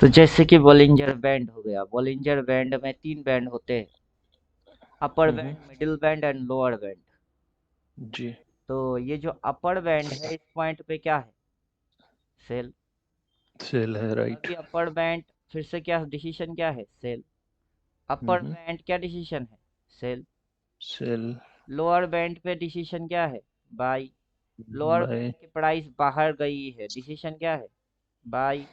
तो जैसे कि बॉलिंजर बैंड हो गया, बॉलिंजर बैंड में 3 बैंड होते हैं, upper hmm. Band, middle band and lower band. जी। तो ये जो अपर बैंड है, इस पॉइंट पे क्या है? सेल। सेल है, राइट। अभी अपर बैंड, फिर से क्या डिसीजन क्या है? सेल। Upper hmm. बैंड क्या डिसीजन है? सेल। सेल। लोअर बैंड पे डिसीजन क्या है? बाई। Lower buy. बैंड की प्राइस बाहर गई है, डिसीजन क्या है? बाई।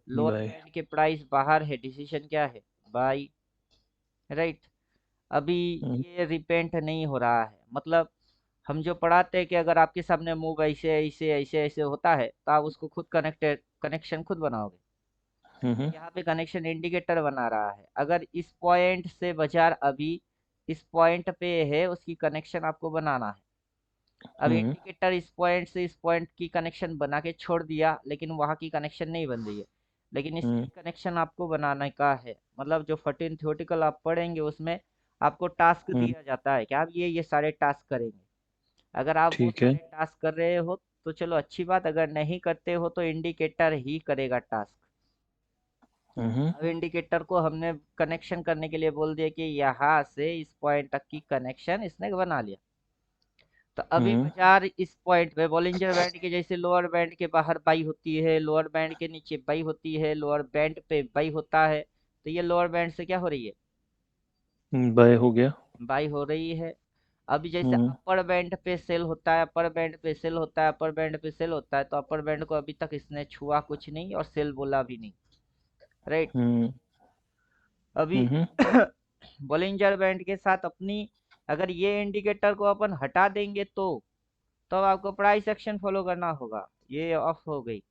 Lower buy. बैंड की प्राइस बाहर है, डिसीजन क्या है? बाई। राइट। अभी हम्म। ये रिपेंट नहीं हो रहा है, मतलब हम जो पढ़ाते हैं कि अगर आपके सामने मूव ऐसे ऐसे ऐसे ऐसे होता है तो आप उसको खुद कनेक्शन खुद बनाओगे। हम्म। यहाँ पे कनेक्शन इंडिकेटर बना रहा है, अगर इस पॉइंट से बाजार अभी इस पॉइंट पे है, उसकी कनेक्शन आपको बनाना है। अब हम्म। इंडिकेटर इस पॉइंट से इस पॉइंट की कनेक्शन बना के छोड़ दिया, लेकिन वहाँ की कनेक्शन नहीं बन रही है, लेकिन इसकी हम्म। कनेक्शन आपको बनाने का है। मतलब जो 14 थ्योरेटिकल आप पढ़ेंगे उसमें आपको टास्क हम्म। दिया जाता है कि आप ये सारे टास्क करेंगे। अगर आप वो ठीक है। सारे टास्क कर रहे हो तो चलो अच्छी बात, अगर नहीं करते हो तो इंडिकेटर ही करेगा टास्क। हम्म। अब इंडिकेटर को हमने कनेक्शन करने के लिए बोल दिया कि यहाँ से इस पॉइंट तक की कनेक्शन इसने बना लिया। तो अभी हम्म। बाजार इस पॉइंट पे बॉलिंजर बैंड के जैसे लोअर बैंड के बाहर बाई होती है, लोअर बैंड के नीचे बाई होती है, लोअर बैंड पे बाई होता है, तो ये लोअर बैंड से क्या हो रही है? बाय हो गया। बाई हो रही है। अभी जैसे हम्म। अपर बैंड पे सेल होता है, अपर बैंड पे सेल होता है, अपर बैंड पे सेल होता है, तो अपर बैंड को अभी तक इसने छुआ कुछ नहीं और सेल बोला भी नहीं। राइट। हम्म। अभी हम्म। बॉलिंजर बैंड के साथ अपनी, अगर ये इंडिकेटर को अपन हटा देंगे तो आपको प्राइस एक्शन फॉलो करना होगा। ये ऑफ हो गई,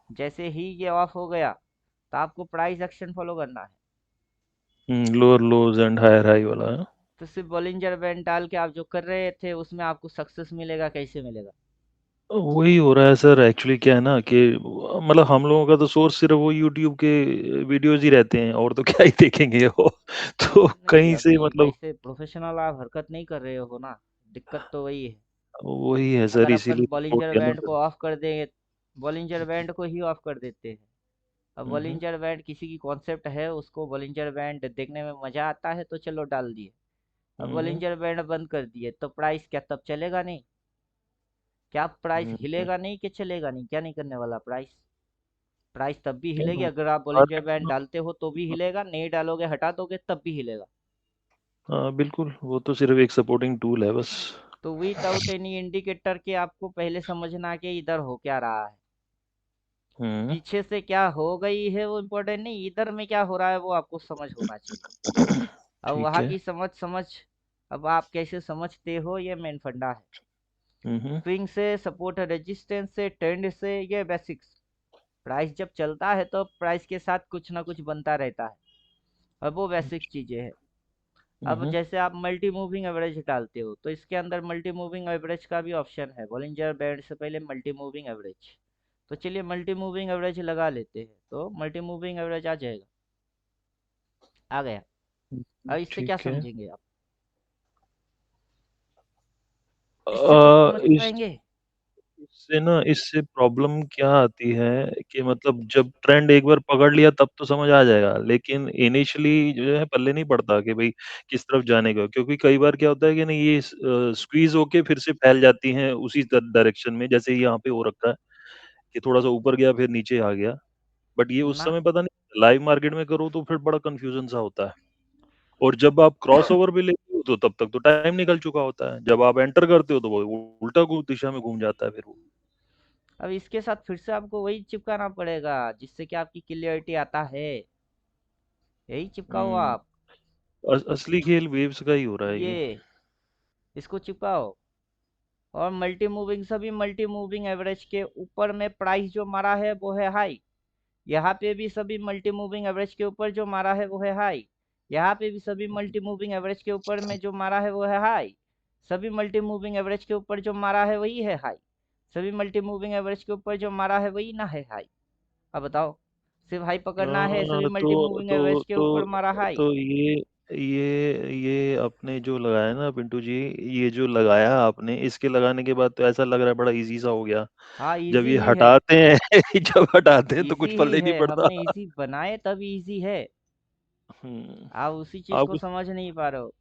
जैसे ही ये ऑफ हो गया तो आपको प्राइस एक्शन फॉलो करना है। Lower lows and higher high वाला है। तो सिर्फ बॉलिंजर बैंड डाल के आप जो कर रहे थे उसमें आपको सक्सेस मिलेगा? कैसे मिलेगा? वही हो रहा है सर, एक्चुअली क्या है ना कि मतलब हम लोगों का तो सोर्स सिर्फ वो यूट्यूब के वीडियोज ही रहते हैं, और तो क्या ही देखेंगे वो। तो नहीं नहीं, कहीं से अभी मतलब वैसे प्रोफेशनल आप हरकत नहीं कर रहे हो ना, दिक्कत तो वही है। वही है सर, अगर अपन इसीलिए तो छोड़ बॉलिंजर दिया ना बैंड फिर। को ऑफ कर देंगे, बॉलिंजर बैंड को ही ऑफ कर देते हैं। अब हम्म। बॉलिंजर बैंड किसी की कॉन्सेप्ट है, उसको बॉलिंजर बैंड देखने में मजा आता है तो चलो डाल दिए। अब हम्म। बॉलिंजर बैंड बंद कर दिए तो प्राइस क्या तब चलेगा नहीं? क्या प्राइस हम्म। हिलेगा नहीं कि चलेगा नहीं? क्या नहीं करने वाला प्राइस? प्राइस तब भी हिलेगी, हम्म। अगर आप बॉलिंजर बैंड डालते हो तो भी हिलेगा, नहीं डालोगे हटा दोगे तब भी हिलेगा। हाँ बिल्कुल, वो तो सिर्फ एक सपोर्टिंग टूल है बस। तो विदाउट एनी इंडिकेटर के आपको पहले समझना कि इधर हो क्या रहा है। हम्म। पीछे से क्या हो गई है वो इम्पोर्टेंट नहीं, इधर में क्या हो रहा है वो आपको समझ होना चाहिए। अब ठीक वहाँ है। की समझ समझ, अब आप कैसे समझते हो ये मेन फंडा है। हम्म। स्विंग से, सपोर्ट रेजिस्टेंस से, ट्रेंड से, ये बेसिक्स। प्राइस जब चलता है तो प्राइस के साथ कुछ ना कुछ बनता रहता है। अब वो बेसिक चीजें हैं। अब हम्म। जैसे आप मल्टी मूविंग एवरेज डालते हो तो इसके अंदर मल्टी मूविंग एवरेज का भी ऑप्शन है, बॉलिंजर बैंड से पहले मल्टी मूविंग एवरेज। तो चलिए मल्टी मूविंग एवरेज लगा लेते हैं, तो मल्टी मूविंग एवरेज आ जाएगा। आ गया। अब इससे क्या ठीक है। समझेंगे आप? इससे कुछ समझ इस पाएंगे? इससे ना, इससे प्रॉब्लम क्या आती है कि मतलब जब ट्रेंड एक बार पकड़ लिया तब तो समझ आ जाएगा, लेकिन इनिशियली जो है पल्ले नहीं पड़ता कि भाई किस तरफ जाने का, क्योंकि कई बार क्या होता है कि नहीं, ये स्क्वीज होके फिर से फैल जाती हैं उसी डायरेक्शन में, जैसे यहाँ पे हो रखा है कि थोड़ा सा ऊपर गया फिर नीचे आ गया। बट ये उस ना। समय पता नहीं, लाइव मार्केट में करो तो फिर बड़ा कंफ्यूजन सा होता है। और जब आप क्रॉस ओवर भी लेते हो तो तब तक तो टाइम निकल चुका होता है, जब आप एंटर करते हो तो वो उल्टा दिशा में घूम जाता है फिर वो। अब इसके साथ फिर से आपको वही चिपकाना पड़ेगा जिससे कि आपकी क्लियरिटी आता है। यही चिपकाओ हम्म। आप। असली खेल वेव्स का ही हो रहा है ये। ये इसको चिपकाओ। और मल्टी मूविंग, सभी मल्टी मूविंग एवरेज के ऊपर में प्राइस जो मारा है वो है हाई। यहाँ पे भी सभी मल्टी मूविंग एवरेज के ऊपर जो मारा है वो है हाई। यहाँ पे भी सभी मल्टी मूविंग एवरेज के ऊपर में जो मारा है वो है हाई। सभी मल्टी मूविंग एवरेज के ऊपर जो मारा है वही है हाई। सभी मल्टी मूविंग एवरेज के ऊपर जो मारा है वही ना है हाई। अब बताओ, सिर्फ हाई पकड़ना है, सभी हाँ, मल्टी मूविंग एवरेज के ऊपर मारा हाई। तो ये ये आपने जो लगाया ना पिंटू जी, ये जो लगाया आपने, इसके लगाने के बाद तो ऐसा लग रहा है बड़ा इजी सा हो गया। हाँ जब इजी ये ही है। हटाते हैं जब हटाते हैं तो इजी कुछ ही पल्ले नहीं है, पड़ता। हमने इजी बनाए तभी इजी है। हम्म। आप उसी चीज को आप समझ नहीं पा रहे हो।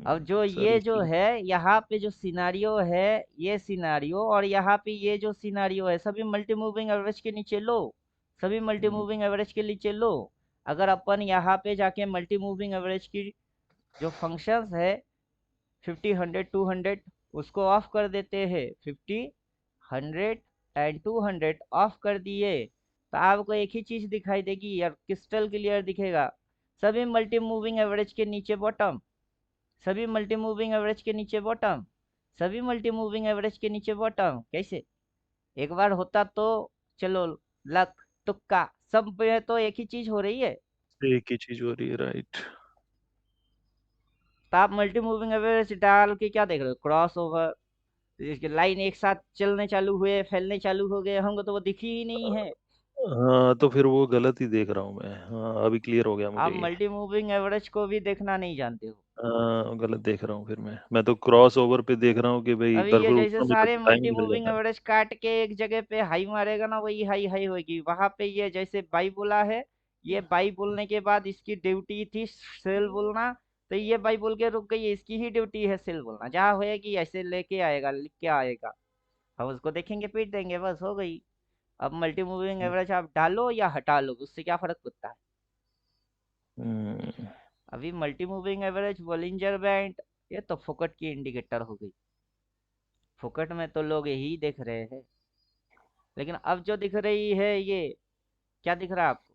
अब जो सर ये जो इसलिए। है यहाँ पे जो सिनारियो है, ये सिनारियो और यहाँ पे ये जो सिनारियो है, सभी मल्टी मूविंग एवरेज के नीचे लो। सभी मल्टी हम्म, मूविंग एवरेज के नीचे लो। अगर अपन यहाँ पे जाके मल्टी मूविंग एवरेज की जो फंक्शंस है 50 100 200, उसको ऑफ कर देते हैं। 50 100 एंड 200 ऑफ कर दिए तो आपको एक ही चीज दिखाई देगी यार, क्रिस्टल क्लियर दिखेगा। सभी मल्टी मूविंग एवरेज के नीचे बॉटम, सभी मल्टी मूविंग एवरेज के नीचे बॉटम, सभी मल्टी मूविंग एवरेज के नीचे बॉटम। कैसे? एक बार होता तो चलो, लक, तुक्का, सब में तो एक ही चीज हो रही है। एक ही चीज हो रही है, राइट। तो आप मल्टी मूविंग एवरेज डाल के क्या देख रहे हो? क्रॉस ओवर, इसके लाइन एक साथ चलने चालू हुए, फैलने चालू हो गए, हमको तो वो दिखी ही नहीं है। हाँ, तो फिर वो गलत ही देख रहा हूँ मैं। हाँ, अभी क्लियर हो गया मुझे आप ये। मल्टी मूविंग एवरेज को भी देखना नहीं जानते हो। हाँ, गलत देख रहा हूँ फिर मैं तो क्रॉस ओवर पे देख रहा हूँ कि भाई अभी ये दरअसल जैसे उठने में तो सारे टाइम मल्टी ही लग मूविंग जाता है। एवरेज काट के एक जगह पे हाई मारेगा ना, वही हाई हाई होगी वहां पे। ये जैसे बाई बोला है, ये बाई बोलने के बाद इसकी ड्यूटी थी सेल बोलना, तो ये बाई बोल के रुक गई, इसकी ही ड्यूटी है सेल बोलना। जहाँ होएगी ऐसे लेके आएगा, लिख के आएगा, हम उसको देखेंगे, पीट देंगे, बस हो गई। अब मल्टी मूविंग एवरेज आप डालो या हटा लो, उससे क्या फर्क पड़ता है? हम्म। अभी multi moving average, Bollinger band, ये तो फोकट की इंडिकेटर हो गई। फोकट में तो लोग यही देख रहे हैं। लेकिन अब जो दिख रही है ये, क्या दिख रहा है आपको?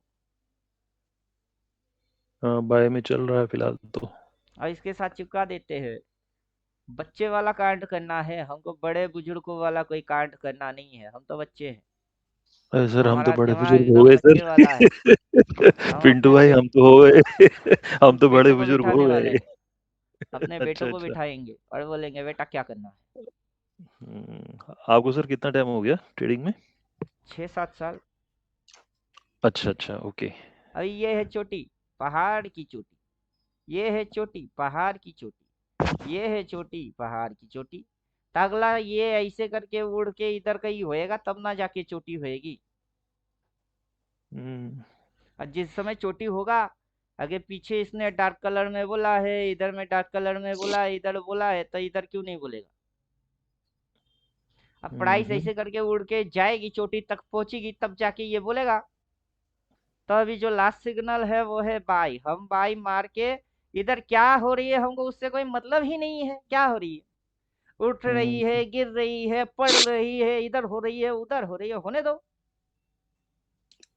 हाँ, बाय में चल रहा है फिलहाल तो। और इसके साथ चिपका देते हैं। बच्चे वाला कांड करना है हमको, बड़े बुजुर्गों वाला कोई कांड करना नहीं है, हम तो बच्चे हैं। अरे सर, हम तो हमारा बड़े दिमाग बुजुर्ग हो एकदम गए बच्चे वाला है। सर। हम पिंटू अपने भाई, हम तो हो गए। हम हम तो बड़े बेटों को बुजुर्ग बिठाने हो वाले गए। हैं। अपने अच्छा, बेटों को अच्छा। बिठाएंगे और बोलेंगे बेटा क्या करना है। आपको सर कितना टाइम हो गया ट्रेडिंग में? 6 7 साल। अच्छा, अच्छा, ओके। अभी ये है चोटी, पहाड़ की चोटी। ये है चोटी, पहाड़ की चोटी। ये है चोटी, पहाड़ की चोटी। तो अगला ये ऐसे करके उड़ के इधर कहीं होएगा तब ना जाके चोटी होएगी। हम्म, और जिस समय चोटी होगा, अगर पीछे इसने डार्क कलर में बोला है, इधर में डार्क कलर में बोला है, इधर बोला है, तो इधर क्यों नहीं बोलेगा? अब प्राइस हम्म, ऐसे करके उड़ के जाएगी, चोटी तक पहुंचेगी, तब जाके ये बोलेगा। तो अभी जो लास्ट सिग्नल है वो है बाई। हम बाई मार के, इधर क्या हो रही है हमको उससे कोई मतलब ही नहीं है। क्या हो रही है? उठ रही हम्म। है, गिर रही है, पड़ रही है, इधर हो रही है, उधर हो रही है, होने दो।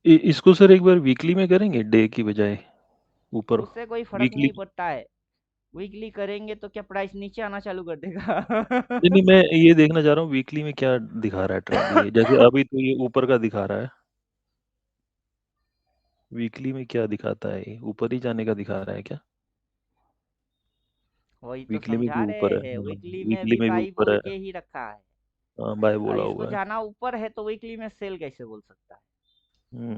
इसको सर एक बार वीकली में करेंगे, डे की बजाय ऊपर। उससे कोई फर्क वीकली। नहीं पड़ता है। वीकली करेंगे तो क्या प्राइस नीचे आना चालू कर देगा? नहीं, नहीं, मैं ये देखना चाह रहा हूँ वीकली में क्या दिखा रहा है ट्रेंड, ये जैसे अभी तो ये ऊपर का दिखा रहा है। वीकली में क्या दिखाता है, ये ऊपर ही जाने का दिखा रहा है क्या? वही तो वीकली में भी समझा ऊपर रहे है, हैं, हाँ। वीकली में वीकली भी में भी बाई ऊपर बोल है। के ही रखा है। हाँ, बाय और बोला इसको हुआ है। जाना ऊपर है तो वीकली में सेल कैसे बोल सकता है?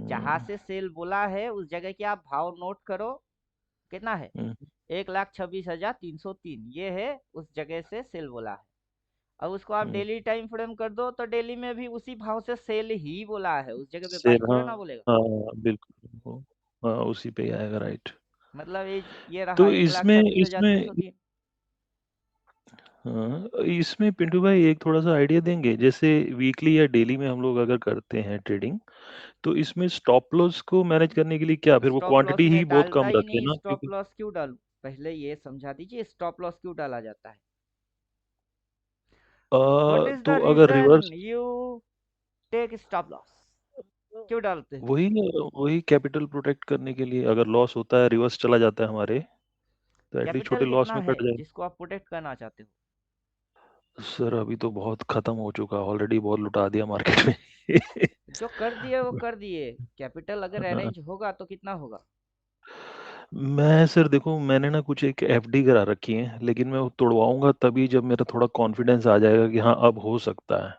जहां हम्म, से सेल बोला है उस जगह के आप भाव नोट करो। कितना है? हम्म, 1,26,303, ये है उस जगह से सेल बोला है। अब उसको आप हम्म। डेली टाइम फ्रेम कर दो तो डेली में भी उसी भाव से सेल ही बोला है, उस जगह पे बाई सेल, हाँ। थोड़े ना बोलेगा। हाँ, बिल्कुल हाँ, उसी पे ही आएगा, राइट। मतलब ये रहा तो एक लाख इसमें छब्बीस हजार तीन इसमें सौ तीन हाँ, इसमें पिंटू भाई एक थोड़ा सा आइडिया देंगे, जैसे वीकली या डेली में हम लोग अगर करते हैं ट्रेडिंग, तो इसमें स्टॉप लॉस को मैनेज करने के लिए क्या फिर वो स्टॉप लॉस क्वांटिटी में ही बहुत डालता कम ही रखे नहीं। ना, स्टॉप क्योंकि लॉस क्यों डालूं? पहले ये समझा दीजिए, स्टॉप लॉस क्यों डाला जाता है? व्हाट इज द तो अगर reason reverse, you take stop loss? क्यों डालते हो? वही वही कैपिटल प्रोटेक्ट करने के लिए, अगर लॉस होता है, रिवर्स चला जाता है हमारे, तो एटलीस्ट कैपिटल छोटे लॉस कितना में है कट जाए। जिसको आप प्रोटेक्ट करना चाहते हो? सर, अभी तो बहुत खत्म हो चुका, ऑलरेडी बहुत लुटा दिया मार्केट में। जो कर दिए वो कर दिए। कैपिटल अगर हाँ, अरेंज होगा तो कितना होगा? मैं सर देखो, मैंने ना कुछ एक एफडी करा रखी है, लेकिन मैं वो तोड़वाऊंगा तभी जब मेरा थोड़ा कॉन्फिडेंस आ जाएगा कि हाँ अब हो सकता है।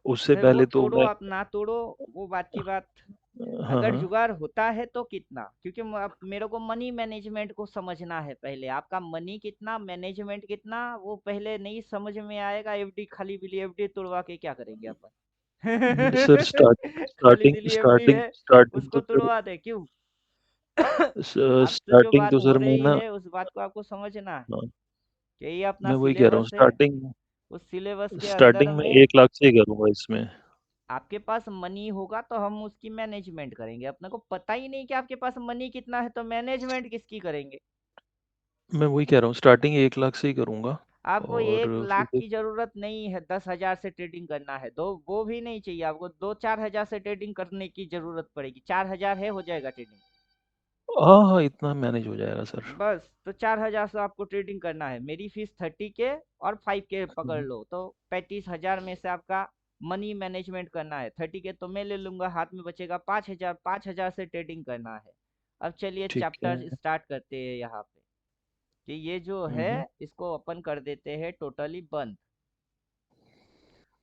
उससे फिर वो पहले तो तोड़ो, मैं। आप ना तोड़ो, वो बात की बात। हाँ, अगर हाँ। जुगाड़ होता है तो कितना, क्योंकि अब मेरे को मनी मैनेजमेंट को समझना है। पहले आपका मनी कितना, मैनेजमेंट कितना, वो पहले नहीं समझ में आएगा। एफडी खाली बिली एफडी तुड़वा के क्या करेंगे अपन? सर खाली दिली एफडी है, स्टार्टिंग उसको तो सर तुड़वा दे क्यों? अब तो जो स्टार्टिंग बात तो हो सर मैं रही ना, है उस बात को आपको समझना है हाँ, कि ये अपना मैं वही कह रहा हूँ, सिलेबस है। उस सिलेबस के अंदर स्टार्टिंग में में 1 लाख से ही करूंगा इसमें। आपके पास मनी होगा तो हम उसकी मैनेजमेंट करेंगे। अपने को पता ही नहीं कि आपके पास मनी कितना है, तो मैनेजमेंट किसकी करेंगे? मैं वही कह रहा हूँ, स्टार्टिंग 1 लाख से ही करूंगा। आपको और 1 लाख फिर की जरूरत नहीं है, 10,000 से ट्रेडिंग करना है, दो वो भी नहीं चाहिए आपको, 2-4 हजार से ट्रेडिंग करने की जरूरत पड़ेगी। 4,000 है, हो जाएगा ट्रेडिंग। हाँ, हाँ, इतना मैनेज हो जाएगा सर। बस तो 4,000 से आपको ट्रेडिंग करना है। मेरी फीस 30 के और 5 के पकड़ हम्म, लो, तो 35,000 में से आपका मनी मैनेजमेंट करना है। 30 के तो मैं ले लूंगा, हाथ में बचेगा 5,000। 5,000 से ट्रेडिंग करना है। अब चलिए ठीक है। चैप्टर स्टार्ट करते हैं यहाँ पे, कि ये जो है हम्म, इसको अपन कर देते हैं टोटली बंद।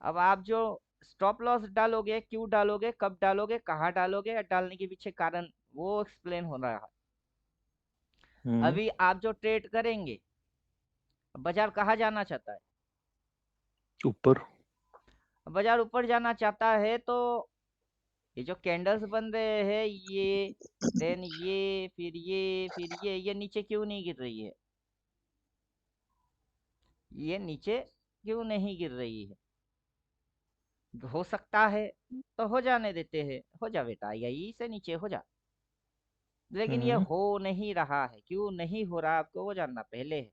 अब आप जो स्टॉप लॉस डालोगे, क्यों डालोगे, कब डालोगे, कहाँ डालोगे, डालने के पीछे कारण वो एक्सप्लेन हो रहा है। हम्म। अभी आप जो ट्रेड करेंगे, बाजार कहाँ जाना चाहता है? ऊपर। बाजार ऊपर जाना चाहता है, तो ये जो कैंडल्स बन रहे हैं, ये देन ये फिर ये फिर ये नीचे क्यों नहीं गिर रही है? ये नीचे क्यों नहीं गिर रही है? हो सकता है तो हो जाने देते हैं, हो जा बेटा, यही से नीचे हो जा। लेकिन ये हम्म। हो नहीं रहा है, क्यों नहीं हो रहा आपको वो जानना पहले है।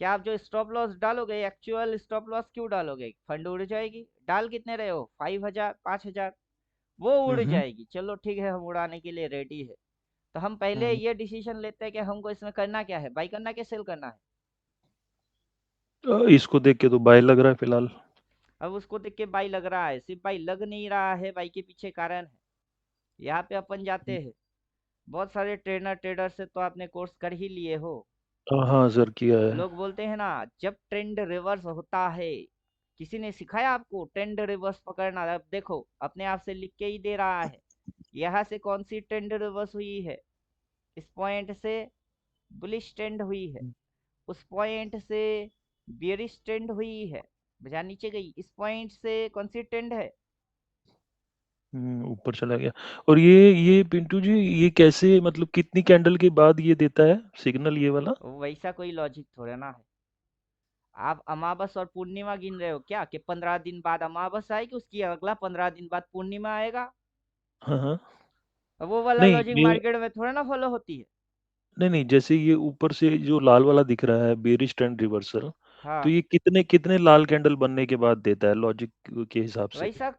क्या आप जो स्टॉप लॉस डालोगे, एक्चुअल स्टॉप लॉस क्यों डालोगे? फंड उड़ जाएगी। डाल कितने रहे हो? 5,000, 5,000, वो उड़ हम्म। जाएगी। चलो ठीक है, हम उड़ाने के लिए रेडी है। तो हम पहले हम्म। ये डिसीजन लेते हैं कि हमको इसमें करना क्या है, बाई करना है कि सेल करना है। इसको देख के तो बाय लग रहा है फिलहाल। अब उसको देख के बाई लग रहा है, सिर्फ बाई लग नहीं रहा है, बाई के पीछे कारण है। यहाँ पे अपन जाते हैं, बहुत सारे ट्रेडर से तो आपने कोर्स कर ही लिए हो। हाँ सर, किया है। लोग बोलते हैं ना, जब ट्रेंड रिवर्स होता है, किसी ने सिखाया आपको ट्रेंड रिवर्स पकड़ना? अब देखो, अपने आप से लिख के ही दे रहा है। यहाँ से कौन सी ट्रेंड रिवर्स हुई है? इस पॉइंट से बुलिश ट्रेंड हुई है, उस पॉइंट से बियरिश ट्रेंड हुई है, बाजार नीचे गई। इस पॉइंट से कौन सी ट्रेंड है? ऊपर चला गया। और ये पिंटू जी, ये कैसे, मतलब कितनी कैंडल के बाद ये देता है सिग्नल, ये वाला? वैसा कोई लॉजिक थोड़ा ना है। आप अमावस और पूर्णिमा गिन रहे हो क्या, कि 15 दिन बाद अमावस आएगी, उसकी अगला 15 दिन बाद पूर्णिमा आएगा? हाँ, हाँ। वो वाला नहीं लॉजिक मैं मार्केट में थोड़ा ना फॉलो होती है। नहीं, नहीं, जैसे ये ऊपर से जो लाल वाला दिख रहा है, बेरिश ट्रेंड रिवर्सल, तो हाँ, ये कितने कितने लाल कैंडल बनने के बाद देता है लॉजिक के हिसाब से? वैसा।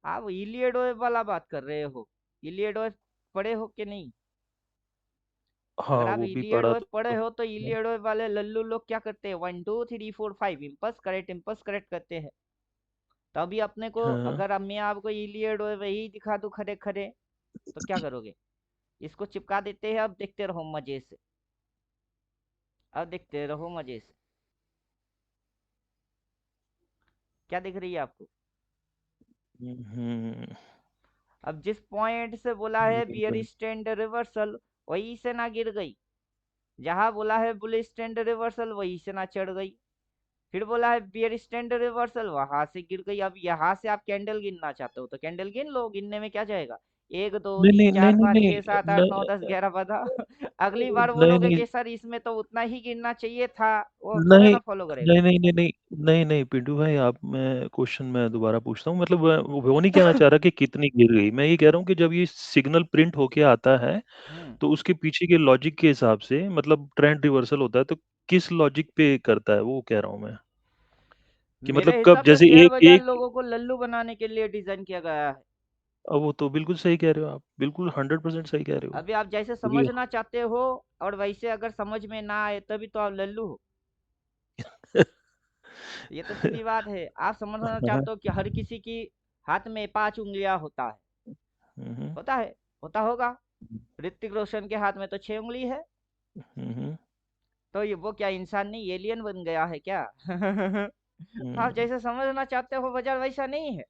आप इलियड वेव वाला बात कर रहे हो? इलियड वेव पढ़े हो कि नहीं? हाँ, अगर आप वो भी इलियड पढ़ा वेव पढ़े तो। हो, तो इलियड वेव वाले लल्लू लोग क्या करते हैं? 1 2 3 4 5 इम्पल्स करेक्ट करते हैं। तो अभी अपने को, हाँ। अगर अब मैं आपको इलियड वेव वही दिखा दूं खड़े खड़े, तो क्या करोगे? इसको चिपका देते हैं, अब देखते रहो मजे से। अब देखते रहो मजे से। क्या दिख रही है आपको? हम्म। अब जिस पॉइंट से बोला है गिर बियर गई। स्टैंड रिवर्सल, वही से ना गिर गई। जहां बोला है बुल स्टैंड रिवर्सल, वही से ना चढ़ गई। फिर बोला है बियर स्टैंड रिवर्सल, वहां से गिर गई। अब यहाँ से आप कैंडल गिनना चाहते हो तो कैंडल गिन लो, गिनने में क्या जाएगा? 1 2 3 नहीं, नहीं, 4 नहीं, 5 नहीं, 6 7 8 9 10 11 12। अगली बार नहीं, बोलोगे नहीं, कि सर इसमें तो उतना ही गिनना चाहिए था, वो थोड़े नहीं, ना फॉलो करेगा। नहीं, नहीं, नहीं, नहीं, नहीं, नहीं, पिंटू भाई, आप मैं क्वेश्चन मैं दोबारा पूछता हूँ, मतलब वो नहीं कहना चाह रहा कि कितनी गिर गई। मैं ये कह रहा हूँ कि जब ये सिग्नल प्रिंट होके आता है, हम्म तो उसके पीछे के लॉजिक के हिसाब से, मतलब ट्रेंड रिवर्सल होता है, तो किस लॉजिक पे करता है, वो कह रहा हूँ मैं। कि मतलब मेरे कब, हिसाब से जैसे शेयर एक बाजार एक लोगों को लल्लू बनाने के लिए डिजाइन किया गया है। वो तो बिल्कुल सही कह रहे हो आप, बिल्कुल 100% सही कह रहे हो। अभी आप जैसे क्योंकि समझना चाहते हो, और वैसे अगर समझ में ना आए तभी तो आप लल्लू हो। ये तो सीधी बात है। आप समझना हाँ, चाहते हो कि हर किसी की हाथ में 5 उंगलियां होता है। हम्म, होता है, होता होगा। ऋतिक रोशन के हाथ में तो 6 उंगली है। हम्म, तो ये वो क्या इंसान नहीं, एलियन बन गया है क्या? आप हम्म, जैसे समझना चाहते हो बाजार वैसा नहीं है।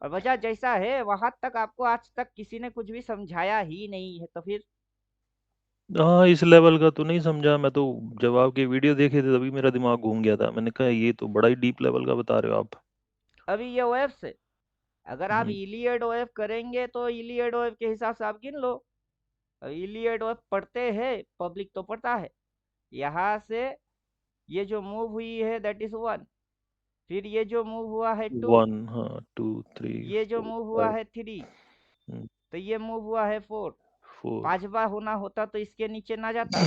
और वजह जैसा है वहां तक आपको आज तक किसी ने कुछ भी समझाया ही नहीं है, तो फिर हाँ, इस लेवल का तो नहीं समझा मैं तो। जब आपकी वीडियो देखे थे तभी मेरा दिमाग घूम गया था। मैंने कहा ये तो बड़ा ही डीप लेवल का बता रहे हो आप। अभी ये वेब से अगर आप हम्म। इलियड वेब करेंगे तो इलियड वेब के हिसाब से आप गिन लो। इलियड वेब पढ़ते हैं, पब्लिक तो पढ़ता है। यहाँ से ये जो मूव हुई है दैट इज वन, फिर ये जो मूव हुआ है टू, 1, हाँ, 2, 3, ये जो 4, मूव हुआ 5। है थ्री, हम्म, तो ये मूव हुआ है फोर। 4। पांचवा होना होता तो इसके नीचे ना जाता,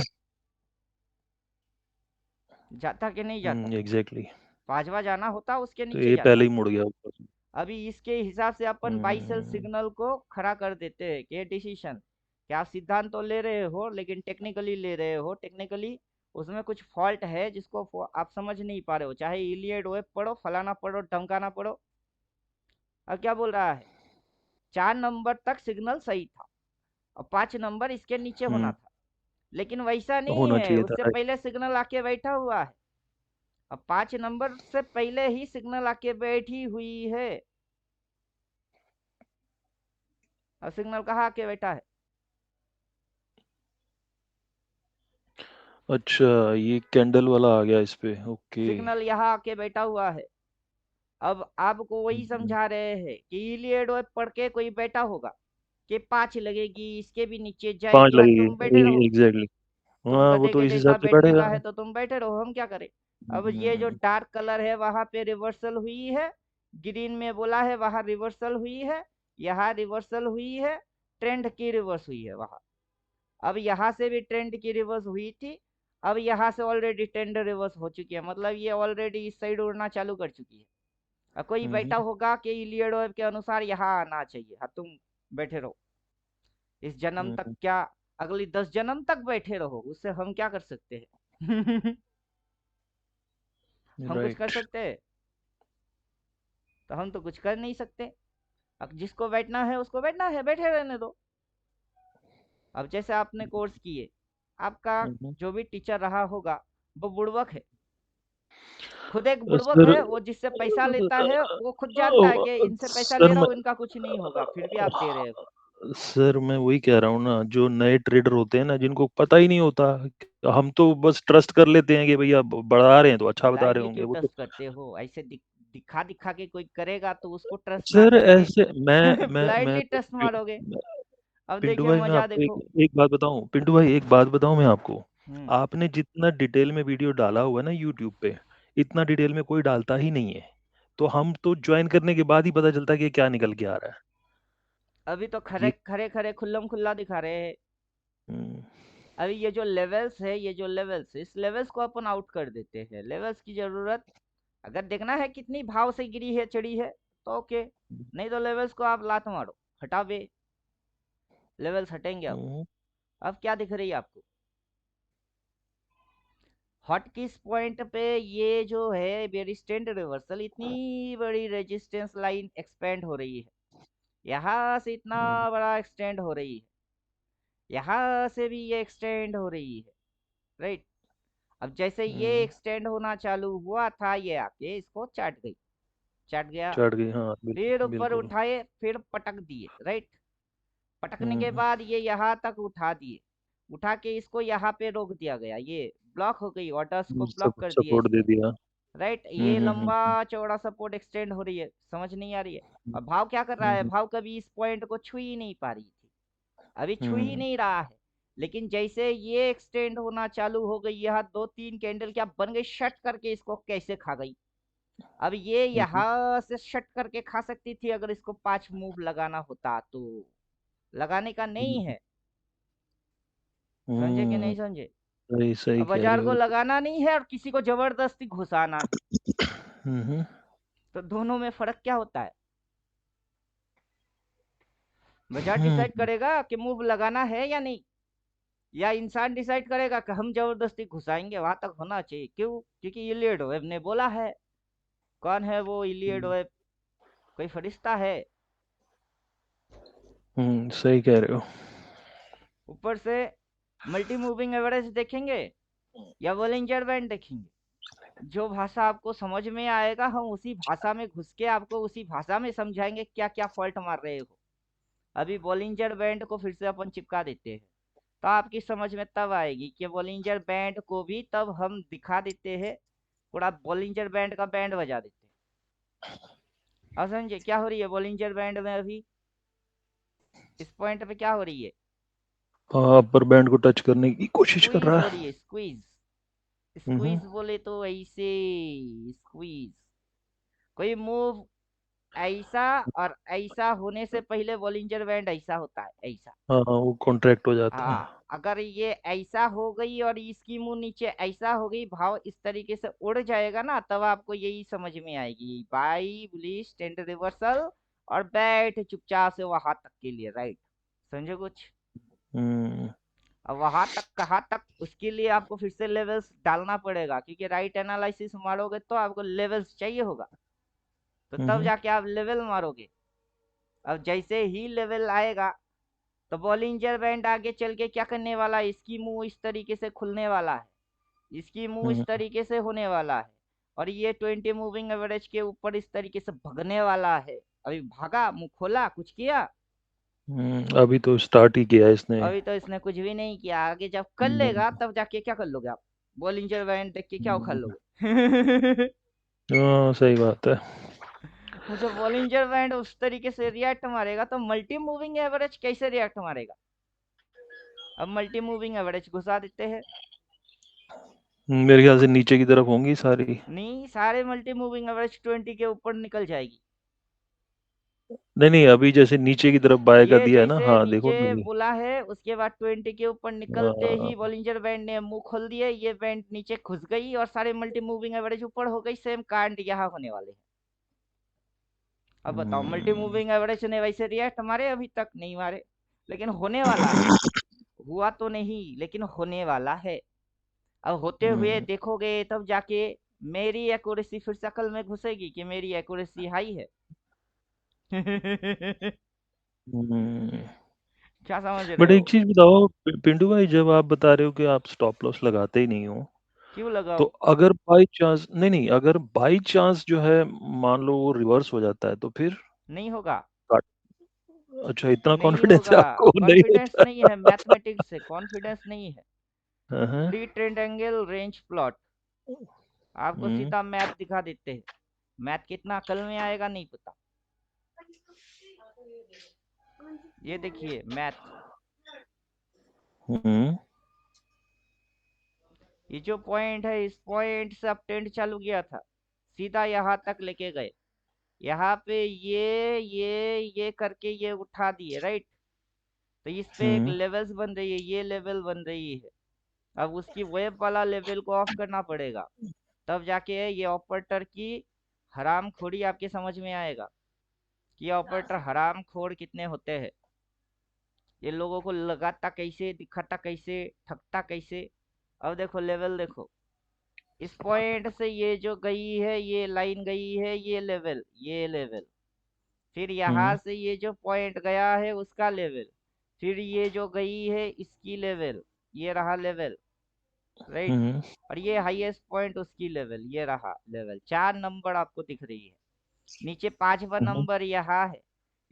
जाता कि नहीं जाता? एग्जैक्टली। पांचवा जाना होता उसके तो नीचे ये पहले जाता। ही मुड़ गया ऊपर से। अभी इसके हिसाब से अपन बाइसेल हम्म। सिग्नल को खड़ा कर देते हैं कि डिसीजन कि आप सिद्धांत तो ले रहे हो लेकिन टेक्निकली ले रहे हो, टेक्निकली उसमें कुछ फॉल्ट है जिसको आप समझ नहीं पा रहे हो, चाहे इलियड वेब पढ़ो, फलाना पढ़ो, ढमकाना पढ़ो। अब क्या बोल रहा है, 4 नंबर तक सिग्नल सही था और 5 नंबर इसके नीचे होना हम्म, था, लेकिन वैसा नहीं होना है, चाहिए था, उससे राइट। पहले सिग्नल आके बैठा हुआ है। अब 5 नंबर से पहले ही सिग्नल आके बैठी हुई है। और सिग्नल कहाँ आके बैठा है? अच्छा, ये कैंडल वाला आ गया इस पे, ओके। सिग्नल यहाँ आके बैठा हुआ है। अब आपको वही हम्म, समझा रहे हैं कि इलियड वेब पढ़ के कोई बैठा होगा कि 5 लगेगी, इसके भी नीचे 5 जाएगी, हाँ तुम बैठे लगेगी, रहो। एग्जैक्टली। तुम हाँ, वो गधे तो के इस हिसाब जैसा से बैठने बैठेगा। का है तो तुम बैठे रहो, हम क्या करें। अब ये जो हम्म, डार्क कलर है वहां पे रिवर्सल हुई है, ग्रीन में बोला है वहां रिवर्सल हुई है, यहाँ रिवर्सल हुई है, ट्रेंड की रिवर्स हुई है वहां। अब यहाँ से भी ट्रेंड की रिवर्स हुई थी, अब यहाँ से ऑलरेडी ट्रेंड रिवर्स हो चुकी है, मतलब ये ऑलरेडी इस साइड उड़ना चालू कर चुकी है। अब कोई बैठा हम्म, होगा कि इलियड वेब के अनुसार यहाँ आना चाहिए, हाँ तुम बैठे रहो इस जन्म तक, हम्म, क्या अगली 10 जन्म तक बैठे रहो, उससे हम क्या कर सकते हैं? हम कुछ कर राइट। सकते हैं? तो हम तो कुछ कर नहीं सकते। अब जिसको बैठना है उसको बैठना है, बैठे रहने दो। अब जैसे आपने कोर्स किए, आपका हम्म। जो भी टीचर रहा होगा वो बुड़बक है, खुद एक बुड़बक सर, है, वो जिससे पैसा लेता है वो खुद जानता है कि इनसे पैसा ले सर रहा मैं हूँ, इनका कुछ नहीं होगा, फिर भी आप दे रहे हो। सर मैं वही कह रहा हूँ ना, जो नए ट्रेडर होते हैं ना, जिनको पता ही नहीं होता, हम तो बस ट्रस्ट कर लेते हैं कि भैया बढ़ा रहे हैं तो अच्छा बता यार रहे ये होंगे क्यों वो तो। ट्रस्ट करते हो ऐसे, दिखा दिखा के कोई करेगा तो उसको ट्रस्ट ना सर करके ऐसे मैं ब्लाइंडली तो ट्रस्ट मारोगे। अब पिंटू देखिए भाई, मैं मजा आपको एक देखो। एक बात बताऊं, पिंटू भाई एक बात बताऊं मैं आपको। हम्म। आपने जितना डिटेल में वीडियो डाला हुआ है ना यूट्यूब पे, इतना डिटेल में कोई डालता ही नहीं है। तो हम तो ज्वाइन करने के बाद ही पता चलता है कि क्या निकल के आ रहा है। अभी तो खरे ये खरे खरे खुल्लम खुल्ला दिखा रहे हैं। हम्म, अभी ये जो लेवल्स है, ये जो लेवल्स है, इस लेवल्स को अपन आउट कर देते हैं, लेवल्स की जरूरत अगर देखना है कितनी भाव से गिरी है चढ़ी है तो ओके, नहीं तो लेवल्स को आप लात मारो, हटा बे, लेवल्स हटेंगे। हम्म, अब क्या दिख रही है आपको, हॉट किस पॉइंट पे ये जो है बेरी स्टैंड रिवर्सल, इतनी बड़ी रेजिस्टेंस लाइन एक्सपेंड हो रही है, यहाँ से इतना हम्म, बड़ा एक्सटेंड हो रही है, यहाँ से भी ये एक्सटेंड हो रही है, राइट। अब जैसे ये हम्म, एक्सटेंड होना चालू हुआ था, ये आके इसको चाट गई, चाट गया, चढ़ गई, हाँ, फिर बिल्कुल ऊपर बिल्कुल। उठाए, फिर पटक दिए, राइट। पटकने के हम्म, बाद ये यहाँ तक उठा दिए, उठा के इसको यहाँ पे रोक दिया गया, ये ब्लॉक हो गई, ऑर्डर्स को ब्लॉक सब कर दिया सपोर्ट दे इसने, दिया। राइट। हम्म, ये हम्म, लंबा चौड़ा सपोर्ट एक्सटेंड हो रही है, समझ नहीं आ रही है। हम्म, और भाव क्या कर रहा है, हम्म, भाव कभी इस पॉइंट को छू ही नहीं पा रही थी, अभी छू ही हम्म, नहीं रहा है। लेकिन जैसे ये एक्सटेंड होना चालू हो गई, यहाँ 2-3 कैंडल क्या बन गई, शट करके इसको कैसे खा गई। अब ये हम्म, यहाँ से शट करके खा सकती थी अगर इसको 5 मूव लगाना होता तो, लगाने का नहीं हम्म, है। समझे कि हम्म, नहीं समझे? सही सही अब कह रहे बाजार को हो। लगाना नहीं है और किसी को जबरदस्ती घुसाना है, हम्म, तो दोनों में फर्क क्या होता है? बाजार डिसाइड हम्म, करेगा कि मूव लगाना है या नहीं, या इंसान डिसाइड करेगा कि हम जबरदस्ती घुसाएंगे, वहां तक होना चाहिए, क्यों? क्योंकि इलियड वेब ने बोला है। कौन है वो इलियड वेब? कोई फरिश्ता है? सही कह रहे हो। ऊपर से मल्टी मूविंग एवरेज देखेंगे या वॉलिंजर बैंड देखेंगे? जो भाषा आपको समझ में आएगा हम उसी भाषा में घुस के आपको उसी भाषा में समझाएंगे क्या क्या फॉल्ट मार रहे हो। अभी बॉलिंजर बैंड को फिर से अपन चिपका देते हैं, तो आपकी समझ में तब आएगी कि बॉलिंजर बैंड को भी तब हम दिखा देते हैं, थोड़ा बॉलिंजर बैंड का बैंड बजा देते हैं। अब समझे क्या हो रही है बॉलिंजर बैंड में अभी, इस पॉइंट पे क्या हो रही है? हाँ, अपर बैंड को टच करने की कोशिश कर स्क्वीज रहा हो है। रही है, स्क्वीज। हम्म। स्क्वीज बोले तो ऐसे, स्क्वीज। कोई मूव ऐसा और ऐसा होने से पहले बॉलिंजर बैंड ऐसा होता है, ऐसा। हाँ हाँ, वो कॉन्ट्रैक्ट हो जाता है। हाँ, अगर ये ऐसा हो गई और इसकी मुंह नीचे ऐसा हो गई, भाव इस तरीके से उड़ जाएगा ना, तब आपको यही समझ में आएगी, बाई बुलिश स्टैंड रिवर्सल और बैठ चुपचाप से वहां तक के लिए, राइट। समझो कुछ? हम्म। अब वहां तक कहाँ तक, उसके लिए आपको फिर से लेवल्स डालना पड़ेगा, क्योंकि राइट एनालिसिस मारोगे तो आपको लेवल्स चाहिए होगा, तो तब हम्म। जाके आप लेवल मारोगे। अब जैसे ही लेवल आएगा, तो बॉलिंजर बैंड आगे चल के क्या करने वाला है, इसकी मुंह इस तरीके से खुलने वाला है, इसकी मुंह इस हम्म। तरीके से होने वाला है, और ये 20 मूविंग एवरेज के ऊपर इस तरीके से भगने वाला है। अभी भागा, मुंह खोला, कुछ किया? अभी तो स्टार्ट ही किया है इसने। अभी तो इसने कुछ भी नहीं किया, आगे जब कर हम्म। लेगा तब जाके क्या कर लोगे आप? बॉलिंजर बैंड देख के क्या उखाड़ हम्म। लोगे? हाँ, सही बात है। वो जो बॉलिंजर बैंड उस तरीके से रिएक्ट मारेगा, तो मल्टी मूविंग एवरेज कैसे रिएक्ट मारेगा? अब मल्टी मूविंग एवरेज घुसा देते हैं। मेरे ख्याल से नीचे की तरफ होंगी सारी। नहीं, सारे मल्टी मूविंग एवरेज 20 के ऊपर निकल जाएगी। नहीं नहीं, अभी जैसे नीचे की तरफ बाय का ये दिया है ना, जैसे हाँ देखो नीचे ना ये। बोला है, उसके बाद 20 के ऊपर निकलते ही हाँ। बॉलिंजर बैंड ने मुंह खोल दिए, ये बैंड नीचे घुस गई और सारे मल्टी मूविंग एवरेज ऊपर हो गई, सेम कांड यहाँ होने वाले हैं। अब बताओ, मल्टी हम्म। मूविंग एवरेज ने वैसे रिएक्ट मारे? अभी तक नहीं मारे, लेकिन होने वाला है। हुआ तो नहीं, लेकिन होने वाला है। अब होते हुए हम्म। देखोगे तब जाके मेरी एक्यूरेसी फिर से अकल में घुसेगी कि मेरी एक्यूरेसी हाई है। हम्म। क्या समझ रहे बट हो? एक चीज बताओ, पिंटू भाई, जब आप बता रहे हो कि आप स्टॉप लॉस लगाते ही नहीं हो, क्यों तो लगाओ? अगर बाई चांस, नहीं नहीं, अगर बाई चांस जो है, मान लो वो रिवर्स हो जाता है तो फिर नहीं होगा। काट। अच्छा, इतना नहीं कॉन्फिडेंस होगा। है आपको? नहीं कॉन्फिडेंस होता। नहीं है, मैथमेटिक्स है, कॉन्फिडेंस नहीं है। हाँ हाँ। Pre trend angle range plot, आपको हम्म। सीधा मैथ दिखा देते हैं। मैथ कितना अकल में आएगा नहीं पता। ये देखिए मैथ, हम्म। ये जो पॉइंट है, इस पॉइंट से अब ट्रेंड चालू किया था, सीधा यहाँ तक लेके गए। यहाँ पे ये करके ये उठा दिए, राइट। तो इस पे एक हम्म। लेवल्स बन रही है, ये लेवल बन रही है। अब उसकी वेब वाला लेवल को ऑफ करना पड़ेगा, तब जाके ये ऑपरेटर की हराम खोरी आपके समझ में आएगा कि ऑपरेटर हराम खोर कितने होते हैं। ये लोगों को लगाता कैसे, दिखाता कैसे, ठगता कैसे। अब देखो लेवल देखो, इस पॉइंट से ये जो गई है, ये लाइन गई है, ये लेवल, ये लेवल, फिर यहाँ हम्म। से ये जो पॉइंट गया है उसका लेवल, फिर ये जो गई है इसकी लेवल, ये रहा लेवल, राइट। हम्म। और ये हाईएस्ट पॉइंट उसकी लेवल, ये रहा लेवल। 4 नंबर आपको दिख रही है, नीचे 5वां हम्म। नंबर यहाँ है।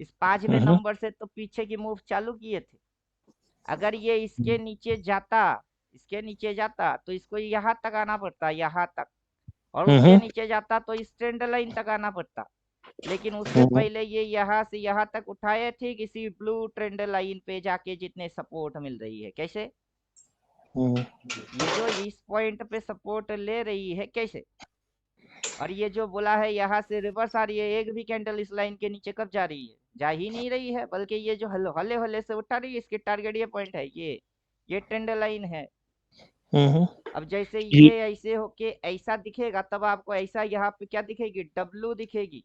इस 5वें हम्म। नंबर से तो पीछे की मूव चालू किए थे। अगर ये इसके नीचे जाता, इसके नीचे जाता तो इसको यहाँ तक आना पड़ता, यहाँ तक। और उसके हम्म। नीचे जाता तो इस ट्रेंड लाइन तक आना पड़ता। लेकिन उससे हम्म। पहले ये यहाँ से यहाँ तक उठाए थे, किसी ब्लू ट्रेंड लाइन पे जाके जितने सपोर्ट मिल रही है, कैसे? हम्म। ये जो इस पॉइंट पे सपोर्ट ले रही है, कैसे? और ये जो बोला है यहाँ से रिवर्स आ रही है, एक भी कैंडल इस लाइन के नीचे कब जा रही है? जा ही नहीं रही है, बल्कि ये जो हल्ले हल्ले से उठा रही है, इसके टारगेट ये पॉइंट है, ये ट्रेंड लाइन है। हम्म। अब जैसे ये। ये ऐसे होके ऐसा दिखेगा, तब आपको ऐसा यहाँ पे क्या दिखेगी, डब्लू दिखेगी।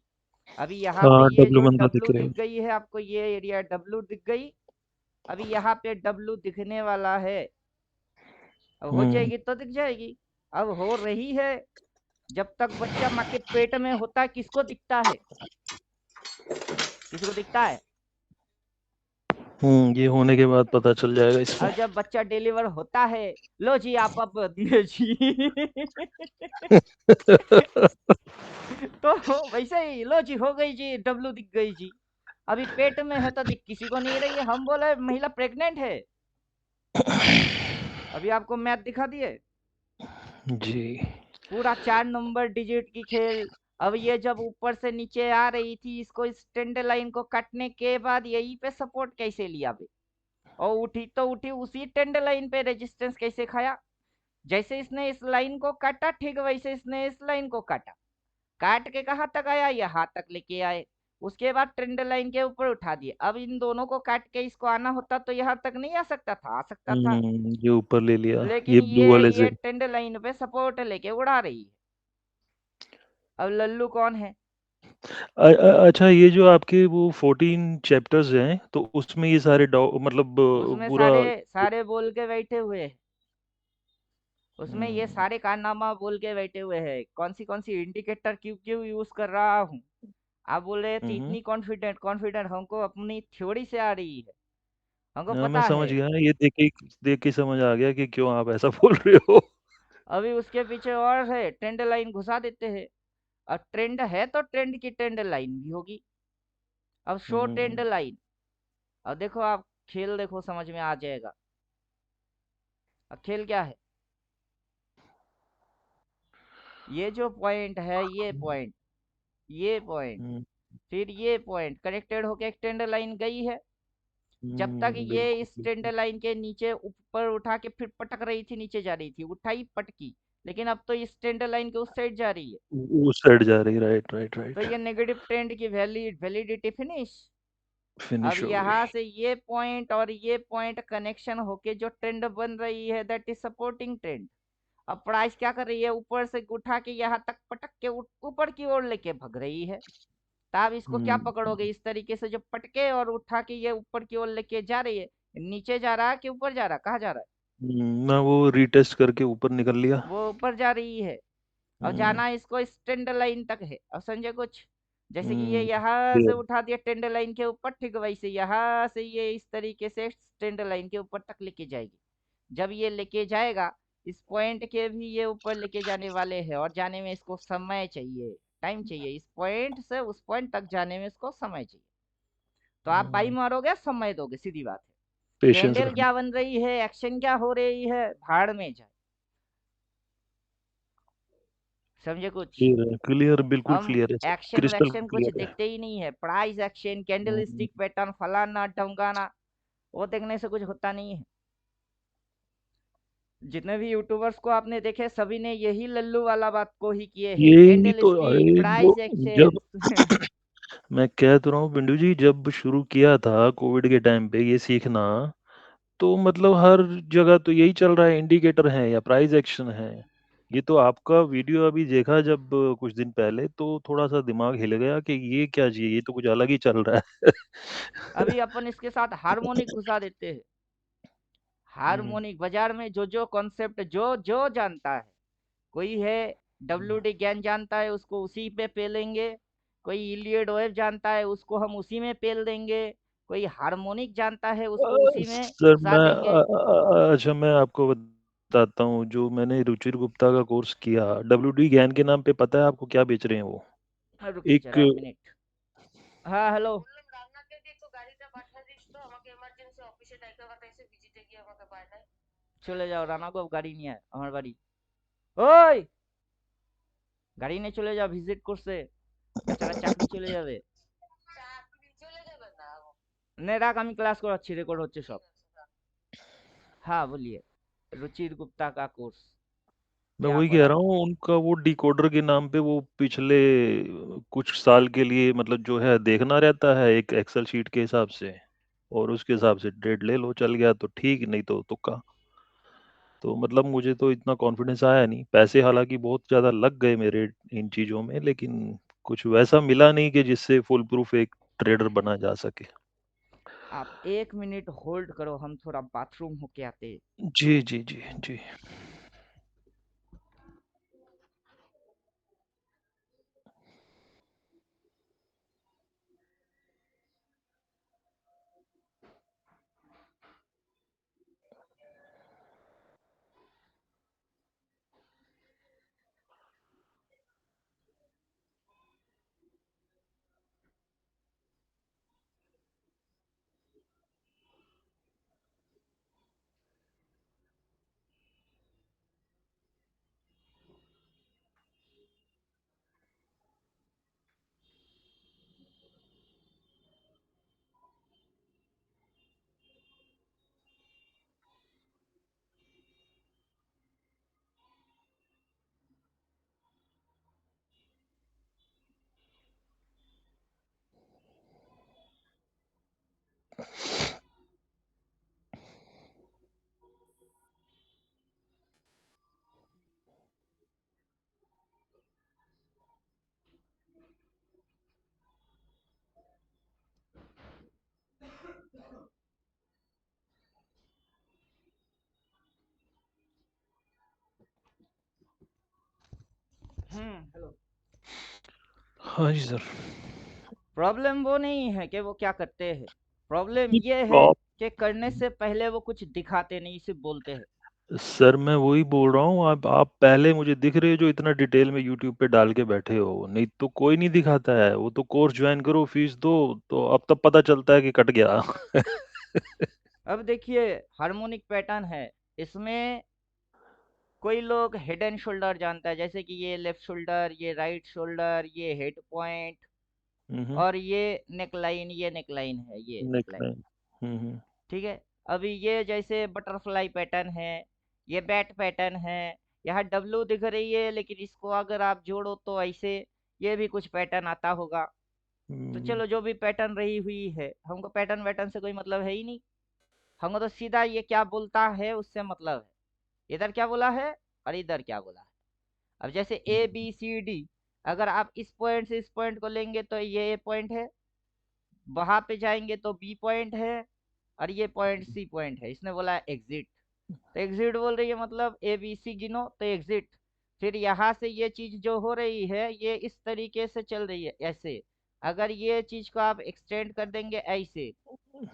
अभी यहाँ पे हाँ, ये डब्लू जो मंदा दिख डब्लू रहे दिख हैं। गई है आपको, ये एरिया डब्लू दिख गई। अभी यहाँ पे डब्लू दिखने वाला है, अब हो हम्म। जाएगी तो दिख जाएगी। अब हो रही है। जब तक बच्चा माँ के पेट में होता है किसको दिखता है? किसको दिखता है? ये होने के बाद पता चल जाएगा इसको। और जब बच्चा डिलीवर होता है, लो जी आप अब दिए जी। तो वैसे ही लो जी हो गई जी, डब्लू दिख गई जी। अभी पेट में है तो दिख किसी को नहीं रही है, हम बोले महिला प्रेग्नेंट है। अभी आपको मैथ दिखा दिए, जी। पूरा 4 नंबर डिजिट की खेल। अब ये जब ऊपर से नीचे आ रही थी, इसको इस टेंडर लाइन को काटने के बाद यहीं पे सपोर्ट कैसे लिया बे, और उठी तो उठी उसी टेंडर लाइन पे, रेजिस्टेंस कैसे खाया। जैसे इसने इस लाइन को काटा, ठीक वैसे इसने इस लाइन को काटा, काट के कहाँ तक आया, यहाँ तक लेके आए। उसके बाद ट्रेंड लाइन के ऊपर उठा दिए। अब इन दोनों को काट के इसको आना होता तो यहाँ तक नहीं आ सकता था, आ सकता था। ये ऊपर ले लिया, लेकिन ये ब्लू वाले ये से। ट्रेंड लाइन पे सपोर्ट लेके उड़ा रही है। अब लल्लू कौन है? अच्छा, ये जो आपके वो 14 चैप्टर्स हैं, तो उसमें ये सारे मतलब उसमें पूरा। सारे सारे बोल के बैठे हुए हैं। उसमें ये हम्म, सारे कारनामा बोल के बैठे हुए हैं, कौन सी इंडिकेटर क्यों क्यों यूज कर रहा हूँ। आप बोल रहे थे हम्म। इतनी कॉन्फिडेंट कॉन्फिडेंट, हमको अपनी थ्योरी से आ रही है, हमको हाँ, मैं पता समझ है। गया, ये देख के समझ आ गया कि क्यों आप ऐसा बोल रहे हो। अभी उसके पीछे और है, ट्रेंड लाइन घुसा देते हैं। और ट्रेंड है तो ट्रेंड की ट्रेंड लाइन भी होगी। अब शो ट्रेंड हम्म, लाइन। अब देखो आप, खेल देखो समझ में आ जाएगा। अब खेल क्या है, ये जो पॉइंट है, ये पॉइंट, हम्म, फिर ये पॉइंट कनेक्टेड होके एक ट्रेंड लाइन गई है। जब तक ये बिल्कुल इस ट्रेंड बिल्कुल। लाइन के नीचे ऊपर उठा के फिर पटक रही थी, नीचे जा रही थी, उठाई पटकी, लेकिन अब तो इस ट्रेंड लाइन के उस साइड जा रही है। उस साइड जा रही, राइट राइट तो राइट। ये नेगेटिव ट्रेंड की वैलिडिटी फिनिश। अब फिनिश हो गई। यहाँ से ये पॉइंट और ये पॉइंट कनेक्शन होके जो ट्रेंड बन रही है, दैट इज सपोर्टिंग ट्रेंड। अब प्राइस क्या कर रही है, ऊपर से उठा के यहाँ तक पटक के ऊपर की ओर लेके भग रही है। तो आप इसको क्या हम्म, पकड़ोगे, इस तरीके से जो पटके और उठा के ये ऊपर की ओर लेके जा रही है, नीचे जा रहा है कि ऊपर जा रहा है, कहाँ जा रहा है? ना वो रीटेस्ट करके ऊपर निकल लिया। वो ऊपर जा रही है। और हम्म, जाना इसको इस टेंडर लाइन तक है। अब समझे कुछ, जैसे कि ये हम्म, यहाँ से clear। उठा दिया टेंडर लाइन के ऊपर, ठीक वैसे यहाँ से ये इस तरीके से टेंडर लाइन के ऊपर तक लेके जाएगी। जब ये लेके जाएगा, इस पॉइंट के भी ये ऊपर लेके जाने वाले हैं, और जाने में इसको समय चाहिए, टाइम चाहिए। इस पॉइंट से उस पॉइंट तक जाने में इसको समय चाहिए। तो आप बाई मारोगे, समय दोगे, सीधी बात है। पेशेंस कैंडल रखना। क्या बन रही है, एक्शन क्या हो रही है, भाड़ में जाए। समझे कुछ? क्लियर है, क्लियर, बिल्कुल हम क्लियर है सर, एक्शन क्रिस्टल वैक्शन कुछ क्लियर है। देखते ही नहीं है, प्राइस एक्शन, कैंडल हम्म, स्टिक पैटर्न, फलाना ढमकाना, वो देखने से कुछ होता नहीं है। जितने भी यूट्यूबर्स को आपने देखे, सभी ने यही लल्लू वाला बात को ही किए हैं, यही कैंडल तो स्टिक, अरे प्राइस जब एक्शन। मैं कह तो रहा हूँ पिंटू जी, जब शुरू किया था कोविड के टाइम पे ये सीखना, तो मतलब हर जगह तो यही चल रहा है, इंडिकेटर है या प्राइस एक्शन है। ये तो आपका वीडियो अभी देखा जब कुछ दिन पहले, तो थोड़ा सा दिमाग हिल गया कि ये क्या चीज, ये तो कुछ अलग ही चल रहा है। अभी अपन इसके साथ हार्मोनिक घुसा देते हैं। हम्म, हार्मोनिक बाजार में जो कॉन्सेप्ट जो जो जानता है, कोई है डब्ल्यू डी ज्ञान जानता है, उसको उसी पे पेलेंगे। कोई इलियड वेव जानता है, उसको हम उसी में पेल देंगे। कोई हार्मोनिक जानता है, उसको उसी में सर घुसा मैं देंगे। अच्छा, मैं आपको बताता हूँ, जो मैंने रुचिर गुप्ता का कोर्स किया, डब्ल्यू डी ज्ञान के नाम पे, पता है आपको क्या बेच रहे हैं वो? रुकिए एक जरा एक मिनट। हाँ हेलो। চলে যাও, রানাগো গাড়ি নিয়ে আমার বাড়ি। ওই গাড়ি নিয়ে চলে যাও, ভিজিট করছে, বেচারা চাকরি চলে যাবে। নে রাখ, আমি ক্লাस করাচ্ছি, রেকর্ड হচ্ছে সব। हाँ बोलिए। रुचिर गुप्ता का कोर्स मैं क्या वही कह रहा पढ़ाते हूँ, उनका वो डिकोडर के नाम पे वो पिछले कुछ साल के लिए मतलब जो है देखना रहता है एक एक्सेल शीट के हिसाब से, और उसके हिसाब से ट्रेड ले लो, चल गया तो ठीक, नहीं तो तुक्का। तो मतलब मुझे तो इतना कॉन्फिडेंस आया नहीं, पैसे हालांकि बहुत ज़्यादा लग गए मेरे इन चीज़ों में, लेकिन कुछ वैसा मिला नहीं कि जिससे फुल प्रूफ एक ट्रेडर बना जा सके। आप 1 मिनट होल्ड करो, हम थोड़ा बाथरूम होके आते। जी जी जी जी। हेलो। हाँ जी सर। प्रॉब्लम वो नहीं है कि वो क्या करते हैं, प्रॉब्लम नहीं, ये है कि करने से पहले वो कुछ दिखाते नहीं, सिर्फ बोलते हैं। सर मैं वही बोल रहा हूँ, आप पहले मुझे दिख रहे हो जो इतना डिटेल में यूट्यूब पे डाल के बैठे हो, नहीं तो कोई नहीं दिखाता है। वो तो कोर्स ज्वाइन करो, फीस दो, तो अब तब पता चलता है कि कट गया। अब देखिए, हार्मोनिक पैटर्न है इसमें। कोई लोग हेड एंड शोल्डर जानता है, जैसे कि ये लेफ्ट शोल्डर, ये राइट शोल्डर, ये हेड पॉइंट, हम्म। और ये नेकलाइन, ये नेकलाइन है, ये नेकलाइन। नेकलाइन। हम्म। ठीक है। अभी ये जैसे बटरफ्लाई पैटर्न है, ये बैट पैटर्न है। यहाँ डब्लू दिख रही है, लेकिन इसको अगर आप जोड़ो तो ऐसे ये भी कुछ पैटर्न आता होगा। तो हम्म। चलो, जो भी पैटर्न रही हुई है, हमको पैटर्न वैटर्न से कोई मतलब है ही नहीं। हमको तो सीधा ये क्या बोलता है उससे मतलब है, इधर क्या बोला है और इधर क्या बोला है। अब जैसे ABCD, अगर आप इस पॉइंट से इस पॉइंट को लेंगे तो ये A पॉइंट है, वहां पे जाएंगे तो B पॉइंट है, और ये पॉइंट C पॉइंट है। इसने बोला एग्जिट, तो एग्जिट बोल रही है, मतलब ABC गिनो तो एग्जिट। फिर यहाँ से ये चीज जो हो रही है ये इस तरीके से चल रही है, ऐसे। अगर ये चीज को आप एक्सटेंड कर देंगे ऐसे,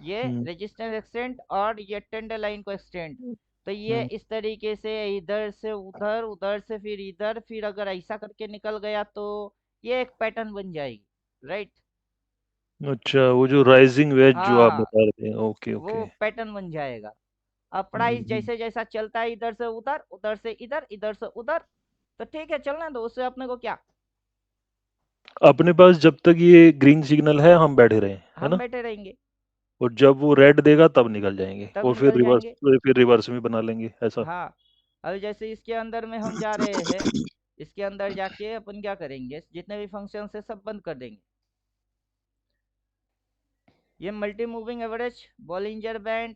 ये हम्म। रेजिस्टेंस एक्सटेंड और ये टेंडर लाइन को एक्सटेंड, तो ये हम्म। इस तरीके से इधर से उधर, उधर से फिर इधर, फिर अगर ऐसा करके निकल गया तो ये एक पैटर्न बन जाएगी, राइट। अच्छा, वो जो राइजिंग वेज जो आप हाँ, बता रहे हैं, ओके वो ओके। पैटर्न बन जाएगा। अब प्राइस हम्म। जैसे जैसा चलता है, इधर से उधर, उधर से इधर, इधर से उधर, तो ठीक है, चलना दो, उससे अपने को क्या। अपने पास जब तक ये ग्रीन सिग्नल है हम बैठे रहे, है हम ना? बैठे रहेंगे, और जब वो रेड देगा तब निकल जाएंगे, तब और निकल जाएंगे। फिर रिवर्स में बना लेंगे ऐसा। हाँ। अब जैसे इसके अंदर में हम जा रहे हैं, इसके अंदर जाके अपन क्या करेंगे, जितने भी फंक्शन है सब बंद कर देंगे। ये multi moving average, Bollinger band,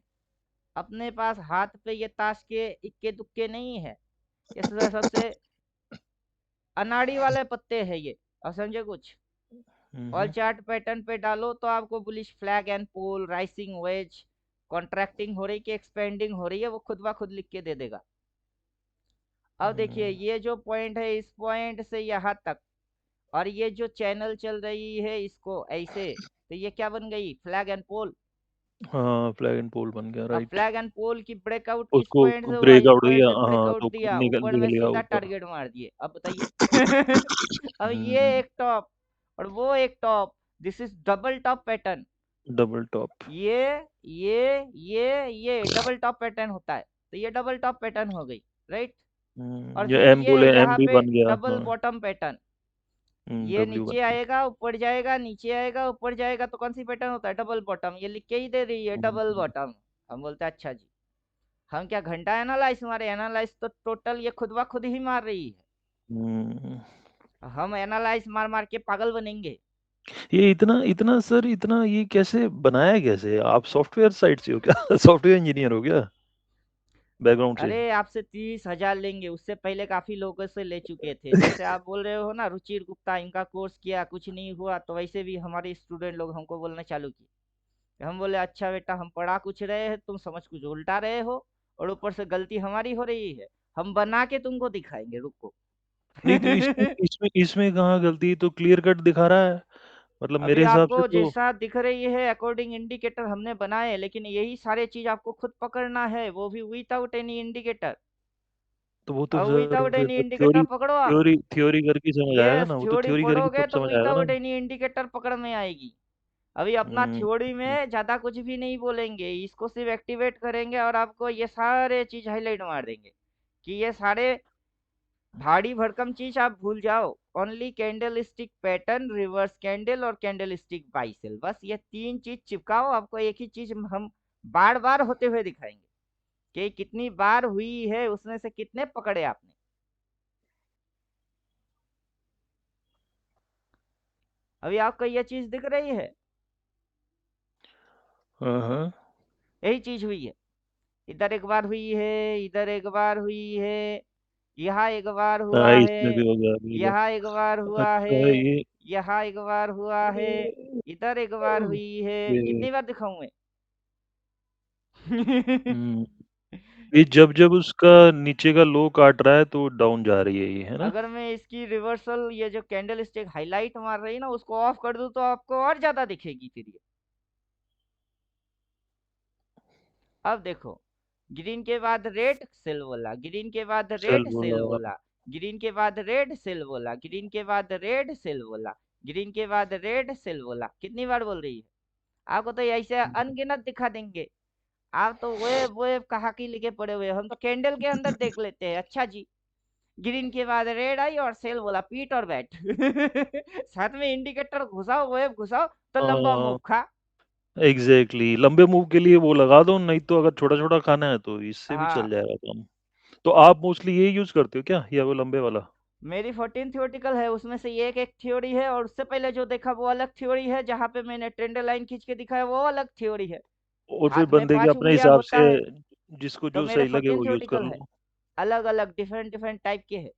अपने पास हाथ पे ये ताश के इक्के दुक्के नहीं है। ये सबसे अनाड़ी वाले पत्ते हैं ये, और समझे कुछ। ऑल हम्म। चार्ट पैटर्न पे डालो तो आपको bullish flag and pole, rising wedge, contracting हो रही कि एक्सपेंडिंग हो रही है, वो खुद ब खुद लिख के दे देगा। अब देखिए, हम्म। ये जो पॉइंट है, इस पॉइंट से यहाँ तक, और ये जो चैनल चल रही है इसको ऐसे, तो ये क्या बन गई, फ्लैग एंड पोल। हाँ, फ्लैग एंड पोल बन गया, अब राइट। फ्लैग एंड पोल की ब्रेकआउट किस उसको पॉइंट से हुआ, इस ब्रेकआउट पॉइंट दिया, से हाँ, ब्रेकआउट तो दिया, निकल ऊपर में निकल गया सीधा ऊपर। टारगेट मार दिए। अब बताइए। अब ये हम्म। एक टॉप और वो एक top, this is double top pattern. Double top. ये डबल टॉप पैटर्न होता है, तो ये डबल टॉप पैटर्न हो गई, राइट। और ये फिर एम ये बोले, एम यहाँ भी पे बन गया, डबल हाँ। बॉटम पैटर्न, ये डब्ल्यू नीचे बन गया। आएगा ऊपर जाएगा, नीचे आएगा ऊपर जाएगा, तो कौन सी पैटर्न होता है, डबल बॉटम। ये लिख के ही दे रही है, डबल हम्म। बॉटम। हम बोलते हैं अच्छा जी, हम क्या घंटा एनालाइज मारे, एनालाइज तो टोटल ये खुद ब खुद ही मार रही है। हम्म। हम एनालाइज मार मार के पागल बनेंगे। ये इतना इतना सर, इतना ये कैसे बनाया, कैसे आप सॉफ्टवेयर साइड से हो क्या? सॉफ्टवेयर इंजीनियर हो क्या बैकग्राउंड से? अरे, आपसे 30,000 लेंगे, उससे पहले काफी लोगों से ले चुके थे। जैसे आप बोल रहे हो ना, रुचिर गुप्ता, इनका कोर्स किया कुछ नहीं हुआ, तो वैसे भी हमारे स्टूडेंट लोग हमको बोलना चालू किए। हम बोले अच्छा बेटा, हम पढ़ा कुछ रहे हैं, तुम समझ कुछ उल्टा रहे हो, और ऊपर से गलती हमारी हो रही है। हम बना के तुमको दिखाएंगे, रुको। नहीं तो इसमें इसमें इसमें कहाँ गलती, तो क्लियर कट दिखा रहा है, मतलब अभी मेरे हिसाब से आपको तो। जैसा दिख रही है अकॉर्डिंग इंडिकेटर हमने बनाए, लेकिन यही सारे चीज आपको खुद पकड़ना है, वो भी विदाउट एनी इंडिकेटर। तो वो तो अब सर विदाउट फिर एनी तो इंडिकेटर थ्योरी पकड़ो आप। थ्योरी थ्योरी करके समझ आएगा यस, ना, वो तो थ्योरी थ्योरी करके पढ़ोगे तब तो समझ आएगा विदाउट ना। एनी इंडिकेटर पकड़ में आएगी। अभी अपना हम्म। थ्योरी में ज्यादा कुछ भी नहीं बोलेंगे, इसको सिर्फ एक्टिवेट करेंगे और आपको ये सारे चीज हाईलाइट मार देंगे कि ये सारे भारी भरकम चीज आप भूल जाओ। Only candle stick pattern, reverse candle और कैंडल स्टिक बाइसेल, बस ये तीन चीज चिपकाओ, आपको एक ही चीज हम बार बार होते हुए दिखाएंगे कि कितनी बार हुई है, उसमें से कितने पकड़े आपने। अभी आपको ये चीज दिख रही है, हाँ हाँ। यही चीज हुई है। इधर एक बार हुई है, इधर एक बार हुई है, यहाँ एक बार हुआ हाँ, है, इसमें भी हो गया अभी इधर। यहाँ एक बार हुआ है, अच्छा ये। यहाँ एक बार हुआ है, इधर एक बार हुई है। ओके। कितनी बार दिखाऊं मैं? हम्म। ये जब-जब उसका नीचे का लो काट रहा है तो डाउन जा रही है ये, है ना? अगर मैं इसकी रिवर्सल, ये जो कैंडल स्टिक हाईलाइट मार रही है ना, उसको ऑफ कर दूं तो आपको और ज्यादा दिखेगी फिर ये। अब देखो, ग्रीन के बाद रेड सेल बोला, ग्रीन के बाद सेल रेड सेल बोला। बोला, ग्रीन के बाद रेड सेल बोला, ग्रीन के बाद रेड सेल बोला, ग्रीन के बाद रेड सेल बोला। कितनी बार बोल रही है? आपको तो ऐसे अनगिनत दिखा देंगे। आप तो वेब कहा की लिखे पड़े हुए, हम तो कैंडल के अंदर देख लेते हैं। अच्छा जी, ग्रीन के बाद रेड आई और सेल बोला, पीट और बैठ। साथ में इंडिकेटर घुसाओ, वेब घुसाओ, तो लंबा मूव खा। एग्ज़ैक्टली, लंबे मूव के लिए वो लगा दो, नहीं तो अगर छोटा-छोटा खाना है तो इससे भी हाँ, चल जाएगा काम। तो आप मोस्टली ये यूज़ करते हो क्या या वो लंबे वाला? मेरी 14 थियोटिकल है, उसमें से ये एक थ्योरी है, और उससे पहले जो देखा वो अलग थ्योरी है, जहाँ पे मैंने ट्रेंड लाइन खींच के दिखाया वो अलग थ्योरी है। और फिर हाथ में बंदे के 5 अपने उंगलियां हिसाब होता से है, जिसको तो जो मेरे सही लगे 14 वो यूज़ कर थियोटिकल है। लो। अलग अलग डिफरेंट डिफरेंट टाइप के है।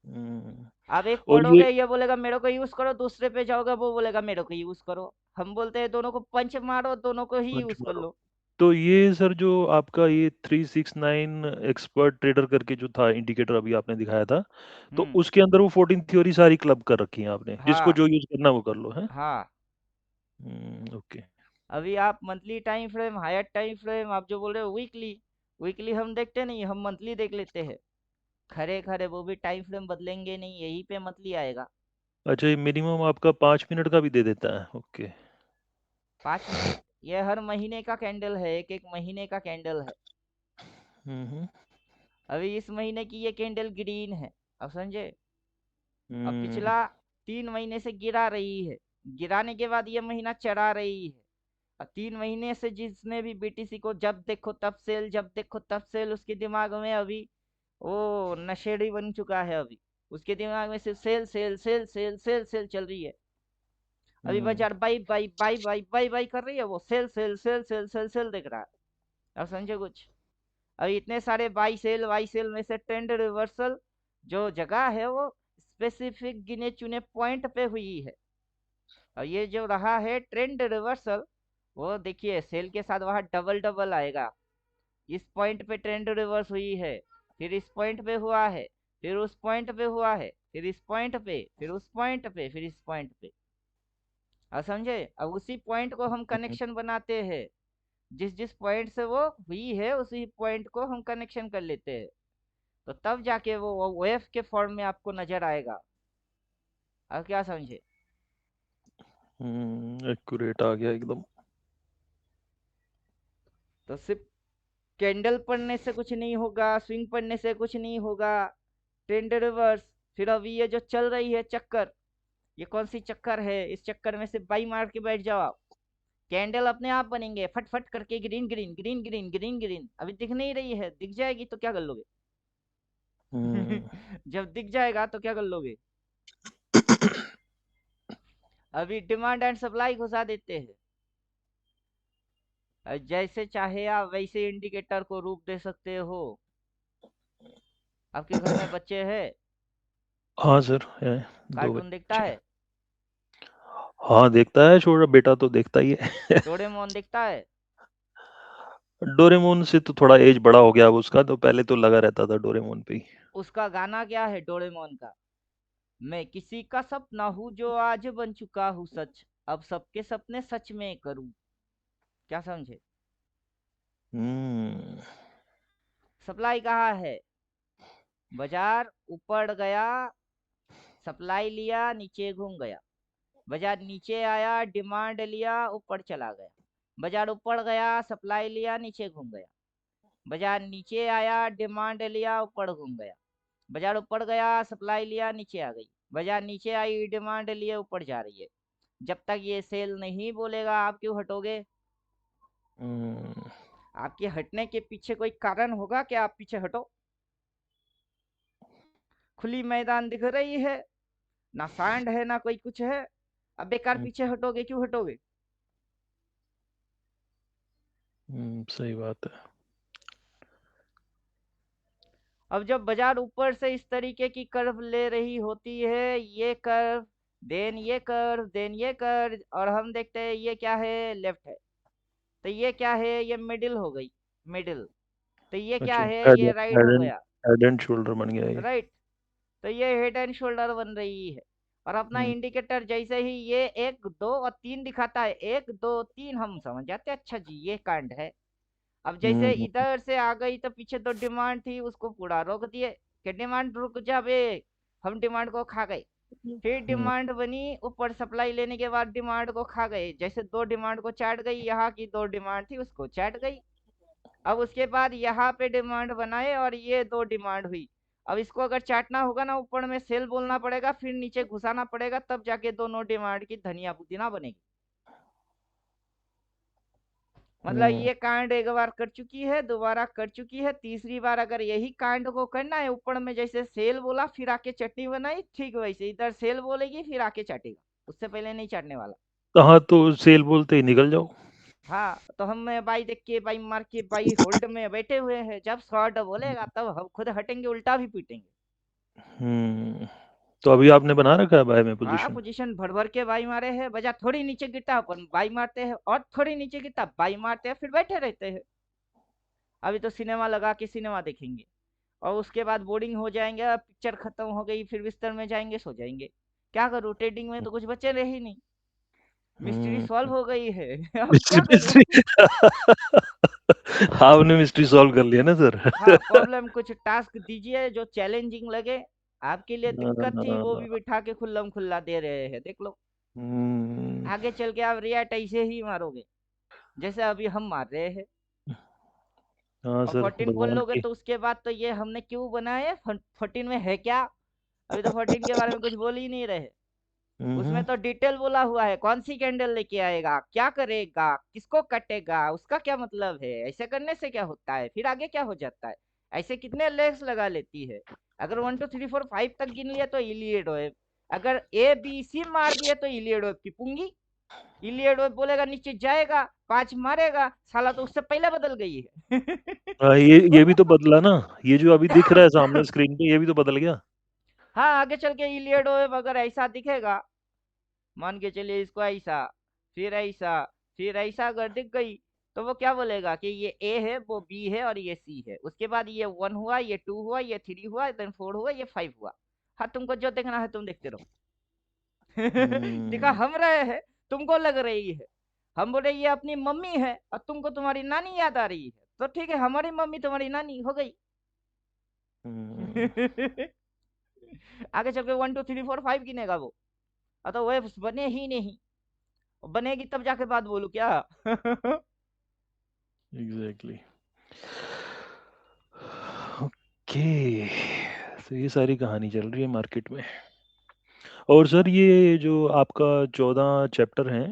हुँ, आप एक और ये पढ़ोगे, ये बोलेगा मेरे को यूज करो, दूसरे पे जाओगे वो बोलेगा मेरे को यूज करो। हम बोलते हैं दोनों को पंच मारो, दोनों को ही पंच यूज कर मारो। लो। तो ये सर जो आपका ये 369 एक्सपर्ट ट्रेडर करके जो था इंडिकेटर अभी आपने दिखाया था, तो हम्म। उसके अंदर वो 14 थ्योरी सारी क्लब कर रखी हैं आपने, जिसको हाँ। जो यूज़ करना है वो कर लो, हैं? हाँ। ओके। अभी आप monthly time frame, higher time frame, आप जो बोल रहे हो वीकली, वीकली हम देखते नहीं, हम मंथली देख लेते हैं। खरे खरे वो भी टाइम फ्रेम बदलेंगे नहीं, यही पे मंथली आएगा। अच्छा, ये मिनिमम आपका 5 मिनट का भी दे देता है, ओके। 5 मिनट, ये हर महीने का कैंडल है, एक एक महीने का कैंडल है। हुँ, हुँ। अभी इस महीने की ये कैंडल ग्रीन है, अब समझे। अब हुँ, पिछला 3 महीने से गिरा रही है, गिराने के बाद ये महीना चढ़ा रही है। और 3 महीने से जिसने भी बीटीसी को जब देखो तब सेल, जब देखो तब सेल, उसके दिमाग में अभी वो नशेड़ी बन चुका है। अभी उसके दिमाग में सिर्फ sell sell sell sell sell sell चल रही है। अभी हुँ, बाजार buy buy buy buy buy buy कर रही है, वो sell sell sell sell sell sell देख रहा है। अब समझे कुछ? अभी इतने सारे बाई सेल वाई सेल में से ट्रेंड रिवर्सल जो जगह है वो स्पेसिफिक गिने चुने पॉइंट पे हुई है। और ये जो रहा है ट्रेंड रिवर्सल, वो देखिए सेल के साथ वहां डबल डबल आएगा। इस पॉइंट पे ट्रेंड रिवर्स हुई है, फिर इस पॉइंट पे हुआ है, फिर उस पॉइंट पे हुआ है, फिर इस पॉइंट पे, फिर उस पॉइंट पे, फिर इस पॉइंट पे। अब समझे? अब उसी पॉइंट को हम हुँ, कनेक्शन बनाते हैं, जिस जिस पॉइंट से वो हुई है उसी पॉइंट को हम कनेक्शन कर लेते हैं। तो तब जाके वो वेव के फॉर्म में आपको नजर आएगा। अब क्या समझे? एक्यूरेट आ गया एकदम। तो सिर्फ कैंडल पढ़ने से कुछ नहीं होगा, स्विंग पढ़ने से कुछ नहीं होगा। ट्रेंड रिवर्स, फिर अभी ये जो चल रही है चक्कर, ये कौन सी चक्कर है? इस चक्कर में से बाई मार के बैठ जाओ आप, कैंडल अपने आप बनेंगे फट फट करके, green green green green green green. अभी दिख नहीं रही है, दिख जाएगी तो क्या कर लोगे? हुँ, जब दिख जाएगा तो क्या कर लोगे? अभी डिमांड एंड सप्लाई घुसा देते हैं। जैसे चाहे आप वैसे इंडिकेटर को रूप दे सकते हो। आपके घर में बच्चे हैं? हाँ सर, है 2 कार्टून देखता बच्चे। है? हाँ, देखता है, छोटा बेटा तो देखता ही है। डोरेमोन देखता है? डोरेमोन से तो थोड़ा एज बड़ा हो गया अब उसका, तो पहले तो लगा रहता था डोरेमोन पे ही। उसका गाना क्या है डोरेमोन का? मैं किसी का सपना हूँ जो आज बन चुका हूँ सच, अब सबके सपने सच में करूँ। क्या समझे? हुँ, सप्लाई कहाँ है? बाजार ऊपर गया, सप्लाई लिया, नीचे घूम गया। बाजार नीचे आया, डिमांड लिया, ऊपर चला गया। बाजार ऊपर गया, सप्लाई लिया, नीचे घूम गया। बाजार नीचे आया, डिमांड लिया, ऊपर घूम गया। बाजार ऊपर गया, सप्लाई लिया, नीचे आ गई। बाजार नीचे आई, डिमांड लिए ऊपर जा रही है। जब तक ये सेल नहीं बोलेगा आप क्यों हटोगे? हुँ, आपके हटने के पीछे कोई कारण होगा क्या? आप पीछे हटो। खुली मैदान दिख रही है, ना सांड है ना कोई कुछ है, अब बेकार हुँ, पीछे हटोगे, क्यों हटोगे? सही बात है। अब जब बाजार ऊपर से इस तरीके की कर्व ले रही होती है, ये कर्व, देन ये कर्व, देन ये कर्व, और हम देखते हैं ये क्या है? लेफ्ट है। तो ये क्या है? ये मिडिल हो गई, मिडिल। तो ये क्या अच्छा, है, ये राइट हो गया। हेड एंड शोल्डर बन गया ये। राइट। तो ये हेड एंड शोल्डर बन रही है। और अपना हुँ, इंडिकेटर जैसे ही ये 1 2 और 3 दिखाता है, 1 2 3, हम समझ जाते हैं अच्छा जी ये कांड है। अब जैसे हुँ, इधर से आ गई तो पीछे तो डिमांड थी, उसको पूरा रोक दिए कि डिमांड रुक जा बे, हम डिमांड को खा गए। फिर हुँ, डिमांड बनी, ऊपर सप्लाई लेने के बाद डिमांड को खा गए, जैसे 2 डिमांड को चाट गई, यहाँ की 2 डिमांड थी उसको चाट गई। अब उसके बाद यहाँ पे डिमांड बनाए और ये 2 डिमांड हुई। अब इसको अगर चाटना होगा ना, ऊपर में सेल बोलना पड़ेगा, फिर नीचे घुसाना पड़ेगा, तब जाके दोनों डिमांड की धनिया पुदीना बनेगी। मतलब हुँ। ये कांड एक बार कर चुकी है, दोबारा कर चुकी है, तीसरी बार अगर यही कांड को करना है, ऊपर में जैसे सेल बोला फिर आके चटनी बनाई, ठीक वैसे इधर सेल बोलेगी फिर आके चाटेगा, उससे पहले नहीं चाटने वाला। हाँ, तो सेल बोलते ही निकल जाओ। हाँ, तो हम बाई देख के बाई मार के बाई होल्ड में बैठे हुए हैं, जब शॉर्ट बोलेगा तब हम खुद हटेंगे, उल्टा भी पीटेंगे। हुँ, तो अभी आपने बना रखा है बाय में हाँ, पोज़ीशन? पोजीशन भर भर के बाई मारे हैं, बजा थोड़ी नीचे गिरता है अपन बाई मारते हैं, और थोड़ी नीचे गिरता बाई मारते हैं, फिर बैठे रहते हैं। अभी तो सिनेमा लगा के सिनेमा देखेंगे, और उसके बाद बोर्डिंग हो जाएंगे, पिक्चर खत्म हो गई, फिर बिस्तर में जाएंगे सो जाएंगे। क्या करूँ, ट्रेडिंग में तो कुछ बचे रहे ही नहीं, मिस्ट्री हुँ, सॉल्व हो गई है। अब मिस्ट्री क्या करूँ। मिस्ट्री आपने मिस्ट्री सॉल्व कर लिया ना सर। हाँ, प्रॉब्लम कुछ टास्क दीजिए जो चैलेंजिंग लगे, आपके लिए दिक्कत थी वो भी बिठा के खुल्लम खुल्ला दे रहे हैं, देख लो। हुँ, आगे चल के आप रिएट ऐसे ही मारोगे जैसे अभी हम मार रहे हैं। हाँ और सर, 14 बोल भगवान लोगे की तो उसके बाद तो ये हमने क्यों बनाए, 14 में है क्या। अभी तो 14 के बारे में कुछ बोल ही नहीं रहे। हुँ, उसमें हुँ, तो डिटेल बोला हुआ है, कौन सी कैंडल लेके आएगा, क्या करेगा, किसको कटेगा, उसका क्या मतलब है, ऐसे करने से क्या होता है, फिर आगे क्या हो जाता है, ऐसे कितने लेग्स लगा लेती है। अगर 1 2 3 4 5 तक गिन लिया तो इलियड वेब, अगर A B C मार दिए तो इलियड वेब की पूंगी। इलियड वेब बोलेगा नीचे जाएगा, 5 मारेगा, साला तो उससे पहले बदल गई है। हाँ, ये भी तो बदला ना, ये जो अभी दिख रहा है सामने स्क्रीन पे ये भी तो बदल गया। हाँ, आगे चल के इलियड वेब अगर ऐसा दिखेगा, मान के चलिए इसको ऐसा, फिर ऐसा, फिर ऐसा अगर दिख गई, तो वो क्या बोलेगा कि ये ए है, वो बी है और ये सी है, उसके बाद ये 1 हुआ, ये 2 हुआ, ये 3 हुआ, देन 4 हुआ, ये 5 हुआ। हाँ, तुमको जो देखना है तुम देखते रहो। दिखा हुँ, हम रहे हैं, तुमको लग रही है। हम बोले ये अपनी मम्मी है और तुमको तुम्हारी नानी याद आ रही है, तो ठीक है, हमारी मम्मी तुम्हारी नानी हो गई। हुँ, आगे चल के 1 2 3 4 5 गिनेगा वो, और तो वेव्स बने ही नहीं, बनेगी तब जाके बात बोलू क्या। एग्ज़ैक्टली। ओके, तो ये सारी कहानी चल रही है मार्केट में। और सर ये जो आपका 14 चैप्टर हैं,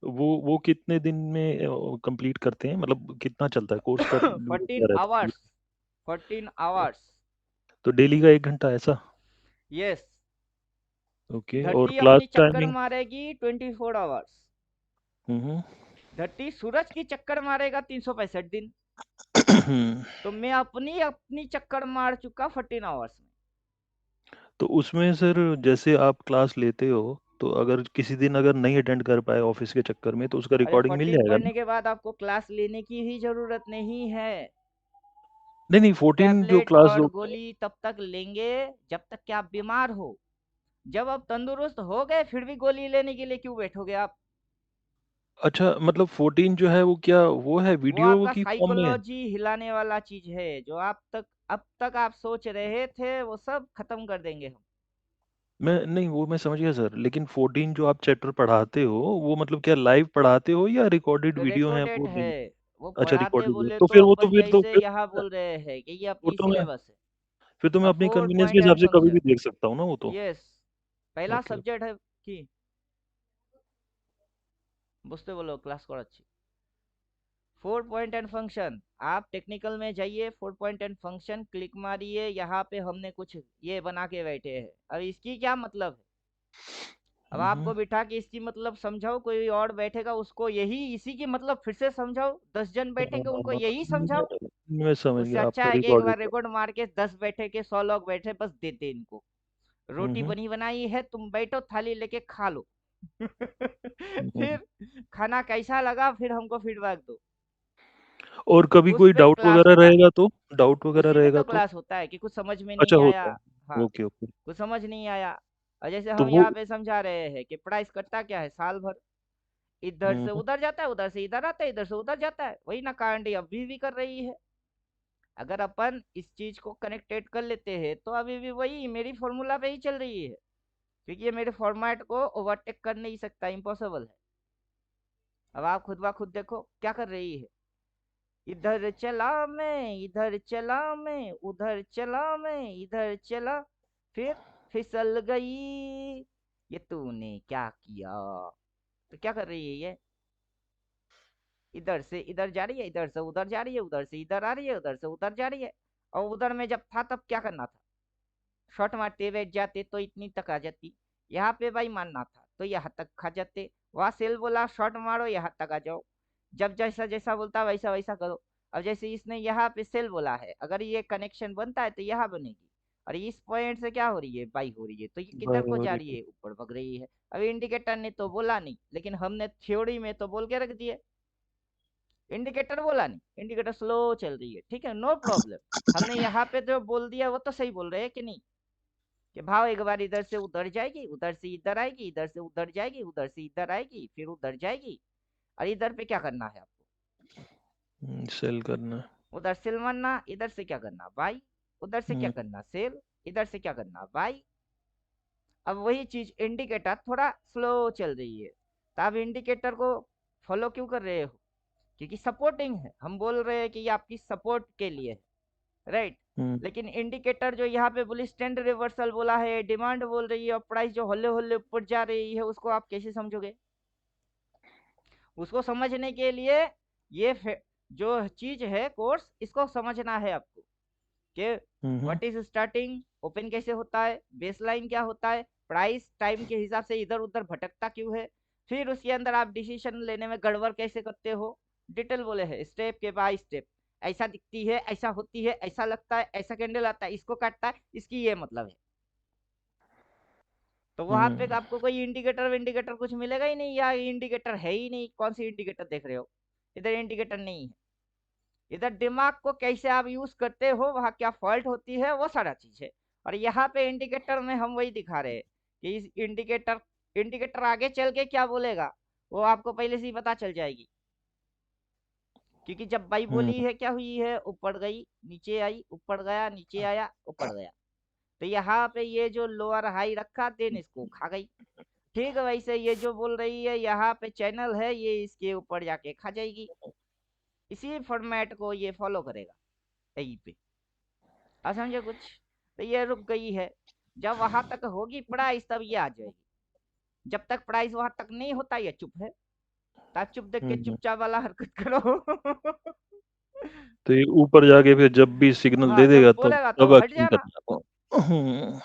वो कितने दिन में कंप्लीट करते हैं? मतलब कितना चलता है कोर्स का ड्यूरेशन 14 क्या रहता है? Hours, 14 hours. तो डेली का 1 घंटा ऐसा? यस। ओके और धरती क्लास अपनी चक्कर टाइमिंग? मारेगी 24 आवर्स। हुँ, हुँ। धरती सूरज की चक्कर मारेगा 365 दिन। तो मैं अपनी अपनी चक्कर मार चुका 14 आवर्स में। तो उसमें सर जैसे आप क्लास लेते हो, तो अगर किसी दिन अगर नहीं अटेंड कर पाए ऑफ़िस के चक्कर में, तो उसका अरे रिकॉर्डिंग मिल 14 जाएगा ना? पढ़ने के बाद आपको क्लास लेने की भी जरूरत नहीं है। नहीं, नहीं 14 जो टैबलेट क्लास और लोगे गोली तब तक लेंगे जब तक कि आप बीमार हो। जब आप तंदुरुस्त हो गए फिर भी गोली लेने के लिए क्यों बैठोगे आप। अच्छा मतलब 14 जो है वो क्या वो है वो वीडियो आपका की फ़ॉर्म में? साइकोलॉजी हिलाने वाला चीज है, जो आप तक अब तक आप सोच रहे थे वो सब खत्म कर देंगे हम। मैं नहीं वो मैं समझ गया सर, लेकिन 14 जो आप चैप्टर पढ़ाते हो, वो मतलब क्या लाइव पढ़ाते हो या रिकॉर्डेड वीडियो है रिकॉर्डेड वो है। लिंक? वो अच्छा पढ़ाते रिकॉर्डेड है, बोले तो तो फिर वो तो अपन फिर तो जैसे फिर यहाँ बोल रहे हैं कि ये वो अपनी तो मैं सिलेबस है। फिर तो मैं अब अपनी फोर कन्वीनियंस के पॉइंट हिसाब एंड से कभी भी फंक्शन। देख सकता हूँ ना वो तो। यस। पहला ओके, ओके। सब्जेक्ट है कि बुझते बोलो क्लास को अच्छी। 4 पॉइंट एंड फंक्शन, आप टेक्निकल में जाइए, 4 पॉइंट एंड फंक्शन क्लिक मारिए, यहाँ पे हमने कुछ ये बना के बैठे हैं, अब इसकी क्या मतलब है। अब हुँ, हुँ। आपको बिठा के इसकी मतलब समझाओ, कोई और बैठेगा उसको यही इसी की मतलब फिर से समझाओ, 10 जन बैठेंगे उनको यही समझाओ। मैं समझ उससे गया अच्छा आपका है कि एक बार रिकॉर्डेड। रिकॉर्ड मार के 10 बैठे के 100 लोग बैठे बस देते इनको, हुँ, रोटी हुँ। बनी बनाई है, तुम बैठो थाली लेके खा लो। हुँ, हुँ। फिर खाना कैसा लगा फिर हमको फीडबैक दो। और कभी उस कोई पे डाउट क्लास वगैरह होता है। रहेगा तो? डाउट वगैरह उसी पे रहेगा तो तो? क्लास होता है कि कुछ समझ में अच्छा नहीं आया। होता है। हाँ, ओके, ओके। कुछ समझ नहीं आया। और जैसे तो हम वो यहाँ पे समझा रहे हैं कि प्राइस कटता क्या है साल भर, इधर से हुँ, उधर जाता है, उधर से इधर आता है, इधर से उधर जाता है, वही ना कांड अभी भी कर रही है। अगर अपन इस चीज को कनेक्टेड कर लेते हैं तो अभी भी वही मेरी फॉर्मूला पे ही चल रही है, क्योंकि ये मेरे फॉर्मेट को ओवरटेक कर नहीं सकता, इम्पॉसिबल है। अब आप खुद ब खुद देखो क्या कर रही है। इधर चला मैं, इधर चला मैं, उधर चला मैं, इधर चला, फिर फिसल गई, ये तूने क्या किया। तो क्या कर रही है ये, इधर से इधर जा रही है, इधर से उधर जा रही है, उधर से इधर आ रही है, उधर से उधर जा रही है। और उधर में जब था तब क्या करना था, शॉट मारते बैठ जाते तो इतनी तक आ जाती। यहाँ पे भाई मानना था तो यहाँ तक खा जाते। वहां सेल बोला शॉट मारो यहाँ तक आ जाओ, जब जैसा जैसा बोलता वैसा वैसा करो। अब जैसे इसने यहाँ पे सेल बोला है, अगर ये कनेक्शन बनता है तो यहाँ बनेगी, और इस पॉइंट से क्या हो रही है, बाई हो रही है, तो ये किधर बाय को हो जा रही रही है। है, ऊपर भग रही है। अभी इंडिकेटर ने तो बोला नहीं, लेकिन हमने थ्योरी में तो बोल के रख दिए। इंडिकेटर बोला नहीं, इंडिकेटर स्लो चल रही है, ठीक है, नो प्रॉब्लम। हमने यहाँ पे जो बोल दिया वो तो सही बोल रहे हैं कि नहीं, कि भाव एक बार इधर से उधर जाएगी, उधर से इधर आएगी, इधर से उधर जाएगी, उधर से इधर आएगी, फिर उधर जाएगी। और इधर पे क्या करना है आपको, सेल करना है। उधर सेल मारना, इधर से क्या करना बाई, उधर से क्या हुँ, करना सेल, इधर से क्या करना बाई। अब वही चीज इंडिकेटर थोड़ा स्लो चल रही है, तो आप इंडिकेटर को फॉलो क्यों कर रहे हो, क्योंकि सपोर्टिंग है, हम बोल रहे हैं कि ये आपकी सपोर्ट के लिए है, राइट। हुँ, लेकिन इंडिकेटर जो यहाँ पे बुलिश ट्रेंड रिवर्सल बोला है, डिमांड बोल रही है, और प्राइस जो हल्ले हल्ले ऊपर जा रही है, उसको आप कैसे समझोगे। उसको समझने के लिए ये जो चीज है कोर्स, इसको समझना है आपको, कि हुँ, हुँ, व्हाट इज स्टार्टिंग, ओपन कैसे होता है, बेस लाइन क्या होता है, प्राइस टाइम के हिसाब से इधर उधर भटकता क्यों है, फिर उसके अंदर आप डिसीजन लेने में गड़बड़ कैसे करते हो। डिटेल बोले हैं स्टेप के बाय स्टेप, ऐसा दिखती है, ऐसा होती है, ऐसा लगता है, ऐसा कैंडल आता है, इसको काटता है, इसकी ये मतलब है। तो वहां पे हुँ, आपको कोई इंडिकेटर विंडिकेटर कुछ मिलेगा ही नहीं, या इंडिकेटर है ही नहीं, कौन सी इंडिकेटर देख रहे हो, इधर इंडिकेटर नहीं है। इधर दिमाग को कैसे आप यूज करते हो, वहाँ क्या फॉल्ट होती है, वो सारा चीज है। और यहाँ पे इंडिकेटर में हम वही दिखा रहे हैं कि इस इंडिकेटर, इंडिकेटर आगे चल के क्या बोलेगा वो आपको पहले से ही पता चल जाएगी। क्योंकि जब बाई हुँ, बोली है क्या हुई है, ऊपर गई, नीचे आई, ऊपर गया, नीचे आया, ऊपर गया। तो यहाँ पे ये जो लोअर हाई रखा, देन इसको खा गई। ठीक है, वैसे ये जो बोल रही है यहाँ पे चैनल है, ये इसके ऊपर जाके खा जाएगी। इसी फॉर्मेट को ये फॉलो करेगा यहीं पे। अब समझे कुछ। तो ये रुक गई है, जब वहां तक होगी प्राइस तब ये आ जाएगी। जब तक प्राइस वहां तक नहीं होता ये चुप है, तो आप चुप देख हुँ, के हुँ। चुपचाप वाला हरकत करो। तो ये ऊपर जाके फिर जब भी सिग्नल दे हाँ, जब देगा तो बोलेगा तो तब हट एक्शन जाना। करना है।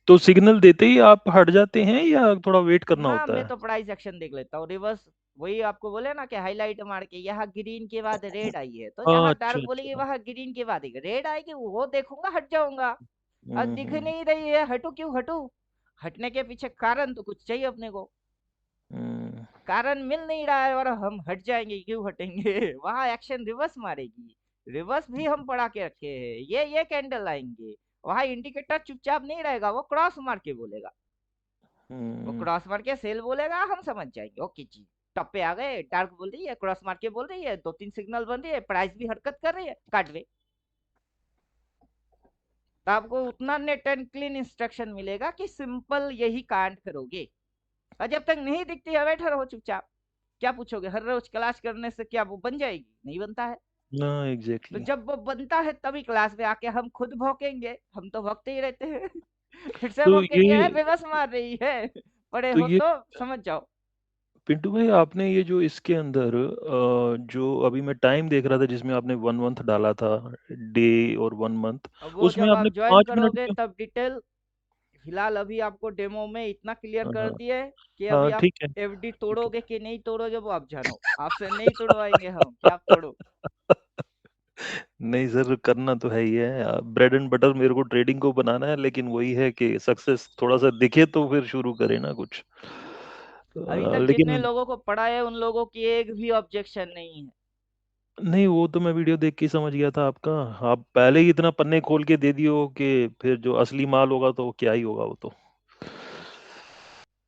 तो सिग्नल देते ही आप हट जाते हैं या थोड़ा वेट करना ना, होता मैं है? तो प्राइस एक्शन देख लेता हूँ रिवर्स। वही आपको बोले ना कि हाईलाइट मार के यहाँ ग्रीन के बाद रेड आई है, तो जहाँ अच्छा, डार्क बोलेगी अच्छा। वहां ग्रीन के बाद रेड आएगी, वो देखूंगा, हट जाऊंगा। अब हुँ, दिख हुँ, नहीं रही है, हटू क्यों हटू, हटने के पीछे कारण तो कुछ चाहिए अपने को। हुँ, कारण मिल नहीं रहा है और हम हट जाएंगे, क्यों हटेंगे। वहां एक्शन रिवर्स मारेगी, रिवर्स भी हम पढ़ा के रखे हैं, ये कैंडल आएंगे। वहां इंडिकेटर चुपचाप नहीं रहेगा, वो क्रॉस मार के बोलेगा, वो हुँ, क्रॉस मार के सेल बोलेगा, हम समझ जाएंगे ओके जी। टॉप पे आ गए, डार्क बोल रही है, क्रॉस मार के बोल रही है, दो तीन सिग्नल बन रही है, प्राइस भी हरकत कर रही है, काट वे। तो आपको उतना नेट एंड क्लीन इंस्ट्रक्शन मिलेगा कि सिंपल यही कांड करोगे। और जब तक नहीं दिखती है बैठे रहो चुपचाप। क्या पूछोगे, हर रोज क्लास करने से क्या वो बन जाएगी, नहीं बनता है। ना तो एग्ज़ैक्टली। जब वो बनता है तभी क्लास में आके हम खुद भौंकेंगे, हम तो भौंकते ही रहते हैं। फिर से तो भौंकेंगे, है ये बेबस मार रही है, पड़े तो हो ये तो समझ जाओ। पिंटू भाई आपने ये जो इसके अंदर जो अभी मैं टाइम देख रहा था जिसमें आपने 1 मंथ डाला था, डे और 1 मंथ, अब वो उसमें जब आप आपने ज्वाइन 5 मिनट करोगे क्यों? तब डिटेल, फिलहाल अभी आपको डेमो में इतना क्लियर कर हाँ, दिए कि अभी हाँ, आप ठीक है, एफडी ठीक है। तोड़ोगे कि नहीं तोड़ोगे वो आप जानो, आपसे नहीं तोड़वाएंगे हम कि आप तोड़ो। नहीं सर, करना तो है ही है। ब्रेड एंड बटर मेरे को ट्रेडिंग को बनाना है, लेकिन वही है कि सक्सेस थोड़ा-सा दिखे तो फिर शुरू करें ना कुछ। अभी तक जितने लेकिन लोगों को पढ़ा है उन लोगों की एक भी ऑब्जेक्शन नहीं है। नहीं, वो तो मैं वीडियो देख के ही समझ गया था आपका। आप पहले ही इतना पन्ने खोल के दे दिए हो कि फिर जो असली माल होगा तो क्या ही होगा वो तो।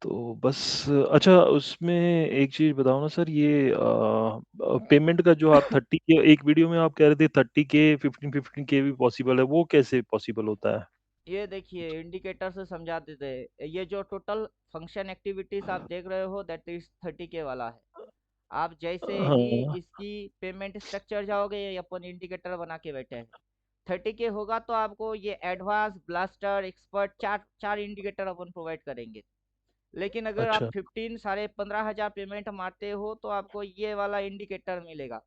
तो बस अच्छा उसमें एक चीज़ बताओ ना सर, ये पेमेंट का जो आप 30 के एक वीडियो में आप कह रहे थे 30 के 15-15 के भी पॉसिबल है, वो कैसे पॉसिबल होता है? ये देखिए इंडिकेटर से समझा देते हैं, ये जो टोटल फंक्शन एक्टिविटीज आप देख रहे हो दैट इज 30 के वाला है। आप जैसे ही हाँ, इसकी पेमेंट स्ट्रक्चर जाओगे, ये अपन इंडिकेटर बना के बैठे हैं। 30 के होगा तो आपको ये एडवांस, ब्लास्टर, एक्सपर्ट, चार चार इंडिकेटर अपन प्रोवाइड करेंगे। लेकिन अगर आप अच्छा। 15,500 पेमेंट मारते हो तो आपको ये वाला इंडिकेटर मिलेगा।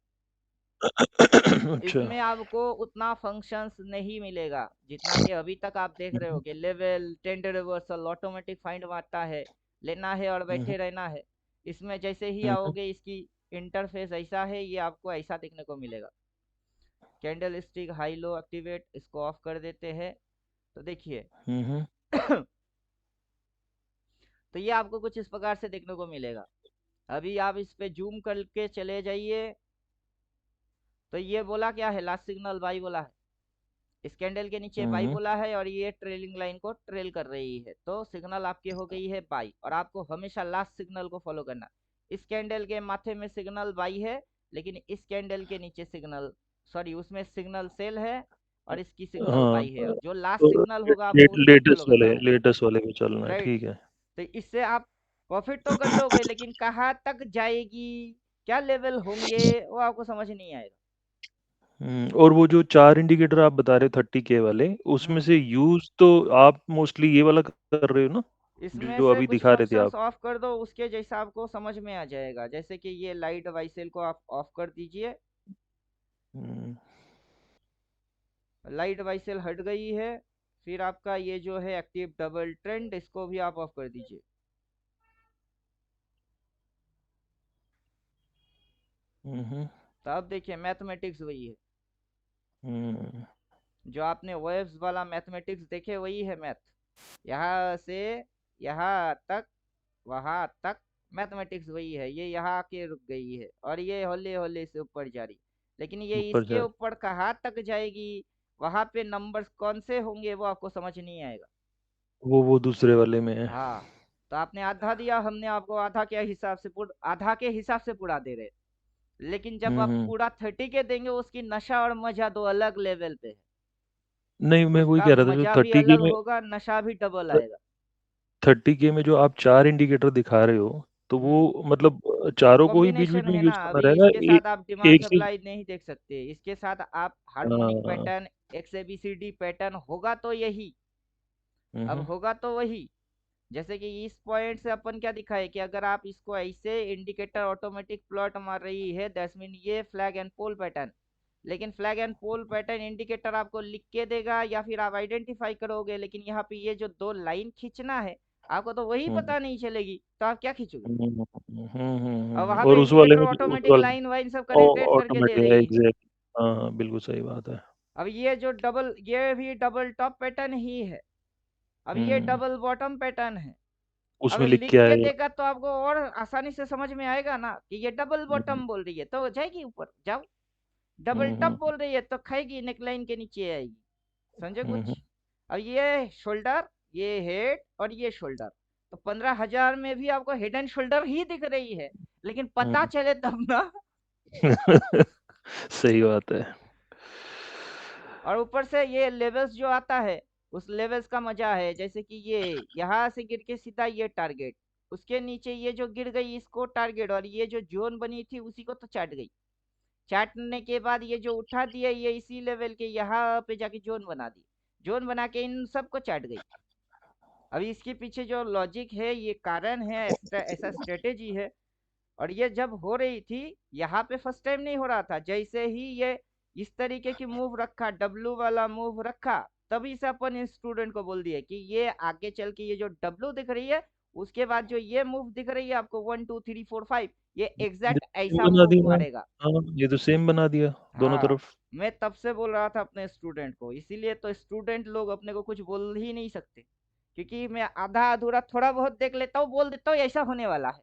अच्छा। इसमें आपको उतना फंक्शंस नहीं मिलेगा जितना कि अभी तक आप देख रहे हो हुँ, कि level, tender reversal, automatic find मारता है, लेना है और हुँ, बैठे रहना है। इसमें जैसे ही हुँ, हुँ, आओगे इसकी इंटरफेस ऐसा है, ये आपको ऐसा देखने को मिलेगा। Candle stick high low activate, इसको ऑफ कर देते हैं। तो देखिए हुँ, हुँ, तो ये आपको कुछ इस प्रकार से देखने को मिलेगा। अभी आप इस पे जूम करके चले जाइए। तो ये बोला क्या है, लास्ट सिग्नल बाई बोला है, इस कैंडल के नीचे बाई हुँ, बोला है और ये ट्रेलिंग लाइन को ट्रेल कर रही है, तो सिग्नल आपकी हो गई है बाई, और आपको हमेशा लास्ट सिग्नल को फॉलो करना। इस कैंडल के माथे में सिग्नल बाई है, लेकिन इस कैंडल के नीचे सिग्नल, सॉरी उसमें सिग्नल सेल है और इसकी सिग्नल हाँ, बाई है। जो लास्ट तो सिग्नल होगा आपको उसको फॉलो करना है। लेटेस्ट वाले पे चलना है, राइट। ठीक है। तो इससे आप प्रॉफिट तो कर लोगे, लेकिन कहाँ तक जाएगी, क्या लेवल होंगे, वो आपको समझ नहीं आएगा। और वो जो 4 इंडिकेटर आप बता रहे हो 30 के वाले, उसमें हम्म। से यूज़ तो आप मोस्टली ये वाला कर रहे हो ना? इसमें जो से अभी कुछ दिखा रहे थे फंक्शंस आप? ऑफ कर दो, उसके जैसा आपको समझ में आ जाएगा। जैसे कि ये लाइट वाइसेल को आप ऑफ कर दीजिए। हुँ, लाइट वाइसेल हट गई है। फिर आपका ये जो है एक्टिव डबल ट्रेंड, इसको भी आप ऑफ कर दीजिए। हुँ, हुँ, तो अब देखिए मैथमेटिक्स वही है, हुँ, जो आपने वेव्स वाला मैथमेटिक्स देखे वही है मैथ। यहाँ से यहाँ तक, वहां तक मैथमेटिक्स वही है। ये यहाँ आके रुक गई है और ये होले होले से ऊपर जा रही। लेकिन ये ऊपर इसके जा ऊपर कहाँ तक जाएगी, वहां पे नंबर्स कौन से होंगे वो आपको समझ नहीं आएगा। वो दूसरे वाले में है। हाँ। तो आपने आधा दिया, हमने आपको आधा के हिसाब से आधा के हिसाब से पूरा दे रहे। लेकिन जब हुँ, आप हुँ। पूरा 30 के देंगे, उसकी नशा और मजा दो अलग लेवल पे है। नहीं, मैं वही उसका कह रहा था जो मजा भी 30 के अलग में होगा, नशा भी डबल थ आएगा। 30 के में जो आप 4 इंडिकेटर दिखा रहे हो, तो हम्म। वो मतलब चारों को ही बीच-बीच कॉम्बिनेशन में है ना, यूज़ करना अभी रहेगा? इसके साथ आप डिमांड एक से सप्लाई नहीं देख सकते। इसके साथ आप हार्मोनिक हाँ। पैटर्न, XABCD पैटर्न होगा तो यही, हुँ, अब हुँ, होगा तो वही। जैसे कि इस पॉइंट से अपन क्या दिखाए कि अगर आप इसको ऐसे इंडिकेटर ऑटोमेटिक प्लॉट मार रही है, दैट्स मीन ये फ्लैग एंड पोल पैटर्न। लेकिन flag and pole pattern indicator आपको लिख के देगा या फिर आप आइडेंटिफाई करोगे, लेकिन यहाँ पे ये जो दो लाइन खींचना है आपको तो वही हुँ, पता नहीं चलेगी, तो आप क्या खींचोगे। हुँ, हुँ, हुँ, हुँ, और हुँ। वहां और पे उस वाले इंडिकेटर में जो उस ऑटोमेटिक वाले लाइन वाइन सब ऑ कैलकुलेट करके दे ऑटोमेटिक है रही है। एग्ज़ैक्ट। हाँ, हाँ, बिल्कुल सही बात है। अब ये जो डबल, ये भी डबल टॉप पैटर्न ही है। अब ये हुँ, डबल बॉटम पैटर्न है। अब उसमें लिख लिख के के आएगा। देगा तो आपको और आसानी से समझ में आएगा ना कि ये डबल हुँ, बॉटम बोल रही है तो जाएगी ऊपर जाओ, डबल हुँ, टॉप हुँ, बोल रही है तो खाएगी नेकलाइन के नीचे आएगी। समझे हुँ, हुँ, कुछ। अब ये शोल्डर, ये हेड और ये शोल्डर, तो 15,000 में भी आपको हेड एंड शोल्डर ही दिख रही है, लेकिन हुँ। पता चले तब ना। सही बात है। और ऊपर से ये लेवल्स जो आता है, उस लेवल्स का मजा है। जैसे कि ये यहाँ से गिर के सीधा ये टारगेट, उसके नीचे ये जो गिर गई इसको टारगेट, और ये जो जोन बनी थी उसी को तो चाट गई। चाटने के बाद ये जो उठा दिया, ये इसी लेवल के यहाँ पे जाके जोन बना दी, जोन बना के इन सबको चाट गई। अभी इसके पीछे जो लॉजिक है, ये कारण है, ऐसा स्ट्रेटेजी है। और ये जब हो रही थी, यहाँ पे फर्स्ट टाइम नहीं हो रहा था। जैसे ही ये इस तरीके की मूव रखा, डब्लू वाला मूव रखा, तभी से अपन स्टूडेंट को बोल दिए कि ये आगे चल के ये जो डब्लू दिख रही है, उसके बाद जो ये मूव दिख रही है आपको 1 2 3 4 5, ये ये एग्जैक्ट सेम ऐसा बना मूव दिया। मारेगा। हाँ, ये तो सेम बना दिया दोनों हाँ। तरफ। मैं तब से बोल रहा था अपने स्टूडेंट को, इसीलिए तो स्टूडेंट लोग अपने को कुछ बोल ही नहीं सकते, क्योंकि मैं आधा अधूरा थोड़ा बहुत देख लेता हूँ, बोल देता हूँ ऐसा होने वाला है।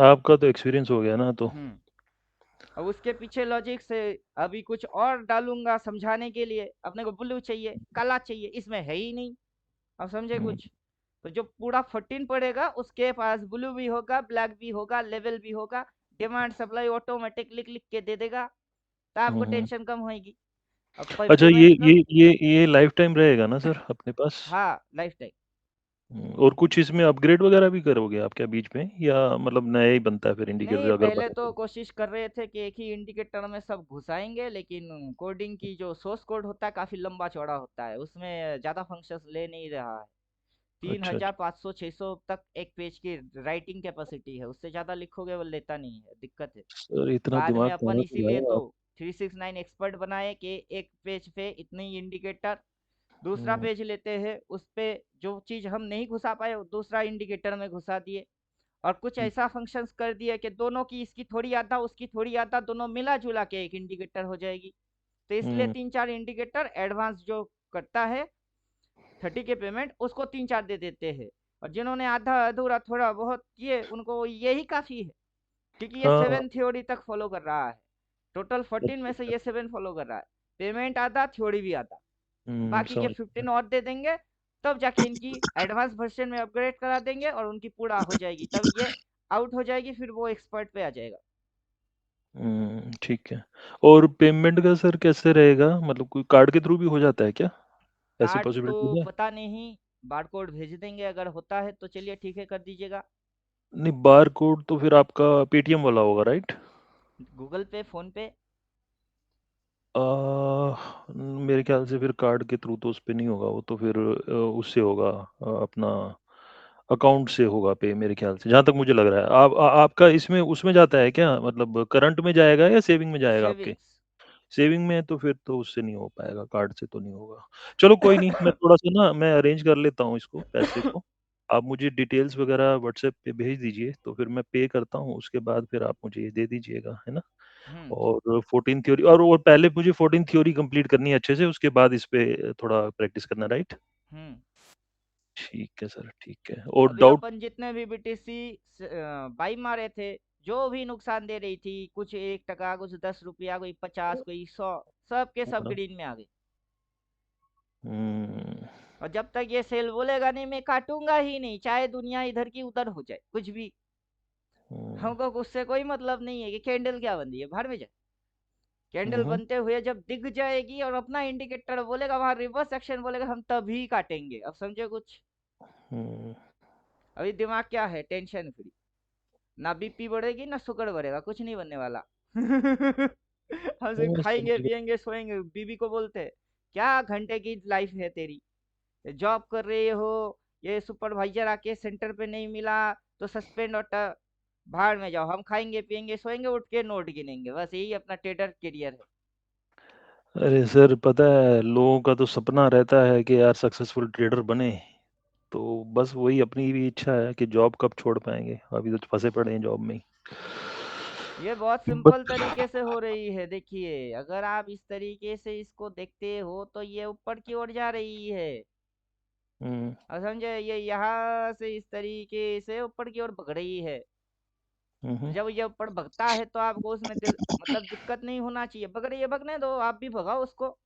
आपका तो एक्सपीरियंस हो गया ना तो। हम्म। अब उसके पीछे लॉजिक से अभी कुछ और डालूंगा समझाने के लिए, अपने को ब्लू चाहिए, काला चाहिए, इसमें है ही नहीं। अब समझे हुँ, कुछ? तो जो पूरा 14 पड़ेगा उसके पास ब्लू भी होगा, ब्लैक भी होगा, लेवल भी होगा, डिमांड सप्लाई ऑटोमेटिक लिख लिख के दे देगा, तो हुँ, आपको हुँ। टेंशन कम होगी। अब अच्छा, ये पेमेंट ये कम। ये ये लाइफ़ टाइम रहेगा ना सर अपने पास? हाँ, लाइफ टाइम। और कुछ इसमें अपग्रेड वगैरह भी करोगे आप क्या बीच में, या मतलब नया ही बनता है फिर नहीं, इंडिकेटर अगर पहले बने तो तो? कोशिश कर रहे थे कि एक ही इंडिकेटर में सब घुसाएंगे, लेकिन कोडिंग की जो सोर्स कोड होता है काफी लंबा चौड़ा होता है, उसमें ज्यादा फंक्शंस ले नहीं रहा है। तीन अच्छा, हजार अच्छा। पाँच सौ छः सौ तक एक पेज की राइटिंग कैपेसिटी है, उससे ज्यादा लिखोगे वो लेता नहीं है, दिक्कत है। सर इतना बाद में दिमाग अपन कहाँ से इसीलिए लाए तो आप? 369 एक्सपर्ट बनाए कि एक पेज पे इतने ही इंडिकेटर, दूसरा हुँ, पेज लेते हैं उस पे जो चीज हम नहीं घुसा पाए वो दूसरा इंडिकेटर में घुसा दिए, और कुछ हुँ, ऐसा फंक्शंस कर दिया कि दोनों की, इसकी थोड़ी आधा उसकी थोड़ी आधा, दोनों मिला जुला के एक इंडिकेटर हो जाएगी। तो इसलिए हुँ, 3 4 इंडिकेटर एडवांस जो करता है 30 के पेमेंट उसको 3 4 दे देते हैं, और जिन्होंने आधा अधूरा थोड़ा बहुत किए उनको यही काफी है, क्योंकि ये हाँ, 7 थ्योरी तक फॉलो कर रहा है। टोटल 14 अच्छा, में से अच्छा। ये 7 फॉलो कर रहा है। पेमेंट आधा, थ्योरी भी आधा, बाकी के समझ गया। 15 और दे देंगे। तब जाके इनकी एडवांस वर्जन में अपग्रेड करा देंगे और उनकी पूरा हो जाएगी, तब ये आउट हो जाएगी, फिर वो एक्सपर्ट पे आ जाएगा। ठीक है। और पेमेंट का सर कैसे रहेगा? मतलब कोई कार्ड के थ्रू भी हो जाता है क्या? ऐसी कार्ड तो पॉसिबिलिटी है? पता नहीं, बारकोड भेज देंगे, अगर होता है तो चलिए ठीक है कर दीजिएगा। नहीं, बारकोड तो फिर आपका पेटीएम वाला होगा, राइट? गूगल पे, फोन पे। अ, मेरे ख्याल से फिर कार्ड के थ्रू तो उसपे नहीं होगा, वो तो फिर उससे होगा, अपना अकाउंट से होगा पे मेरे ख्याल से, जहाँ तक मुझे लग रहा है। आपका इसमें उसमें जाता है क्या? मतलब करंट में जाएगा या सेविंग में जाएगा आपके? सेविंग्स। सेविंग में है तो फिर तो उससे नहीं हो पाएगा, कार्ड से तो नहीं होगा। चलो कोई नहीं, मैं थोड़ा-सा ना मैं अरेंज कर लेता हूँ इसको, पैसे को। आप मुझे डिटेल्स वगैरह व्हाट्सएप पे भेज दीजिए, तो फिर मैं पे करता हूँ, उसके बाद फिर आप मुझे ये दे दीजिएगा, है ना? ठीक। और 14 थ्योरी, और पहले मुझे 14 थ्योरी कंप्लीट करनी है अच्छे से, उसके बाद इस पे थोड़ा प्रैक्टिस करना, राइट? हम्म ठीक है सर, ठीक है। और अभी डाउट? अपन जितने भी बीटीसी बाई मारे थे, जो भी नुकसान दे रही थी, कुछ 1 टका, कुछ 10 रुपया, कोई 50, कोई 100, सब के सब हाँ, ग्रीन में आ गए। हुँ, और जब तक ये सेल बोलेगा नहीं मैं काटूंगा ही नहीं, चाहे दुनिया इधर की उधर हो जाए कुछ भी, हुँ, हमको उससे कोई मतलब नहीं है कि कैंडल क्या बन रही है, बाहर में जाए। हुँ, कैंडल हुँ, बनते हुए जब दिख जाएगी और अपना इंडिकेटर बोलेगा, वहां रिवर्स एक्शन बोलेगा, हम तभी काटेंगे। अब समझे कुछ? हुँ, अभी दिमाग क्या है, टेंशन फ्री। ना बीपी बढ़ेगी ना शुगर बढ़ेगा, कुछ नहीं बनने वाला। हम सिर्फ मैं खाएंगे समझ गया। पिएंगे सोएंगे, बीबी को बोलते हैं क्या घंटे की लाइफ है तेरी, जॉब कर रहे हो, ये सुपरवाइजर आके सेंटर पे नहीं मिला तो सस्पेंड और भाड़ में जाओ, हम खाएंगे पिएंगे सोएंगे, उठ के नोट गिनेंगे, बस यही अपना ट्रेडर करियर है। अरे सर, पता है लोगों का तो सपना रहता है कि यार सक्सेसफुल ट्रेडर बने, तो बस वही अपनी भी इच्छा है कि जॉब कब छोड़ पाएँगे, अभी तो फँसे पड़े हैं जॉब में ही। ये बहुत सिंपल बट तरीके से हो रही है, देखिए अगर आप इस तरीके से इसको देखते हो तो ये ऊपर की ओर जा रही है। हुँ, अब समझे, ये यहाँ से इस तरीके से ऊपर की ओर भग रही है। हुँ, हुँ, जब ये ऊपर भगता है तो आपको उसमें मतलब दिक्कत नहीं होना चाहिए, भग रही है भगने दो, आप भी भगाओ उसको।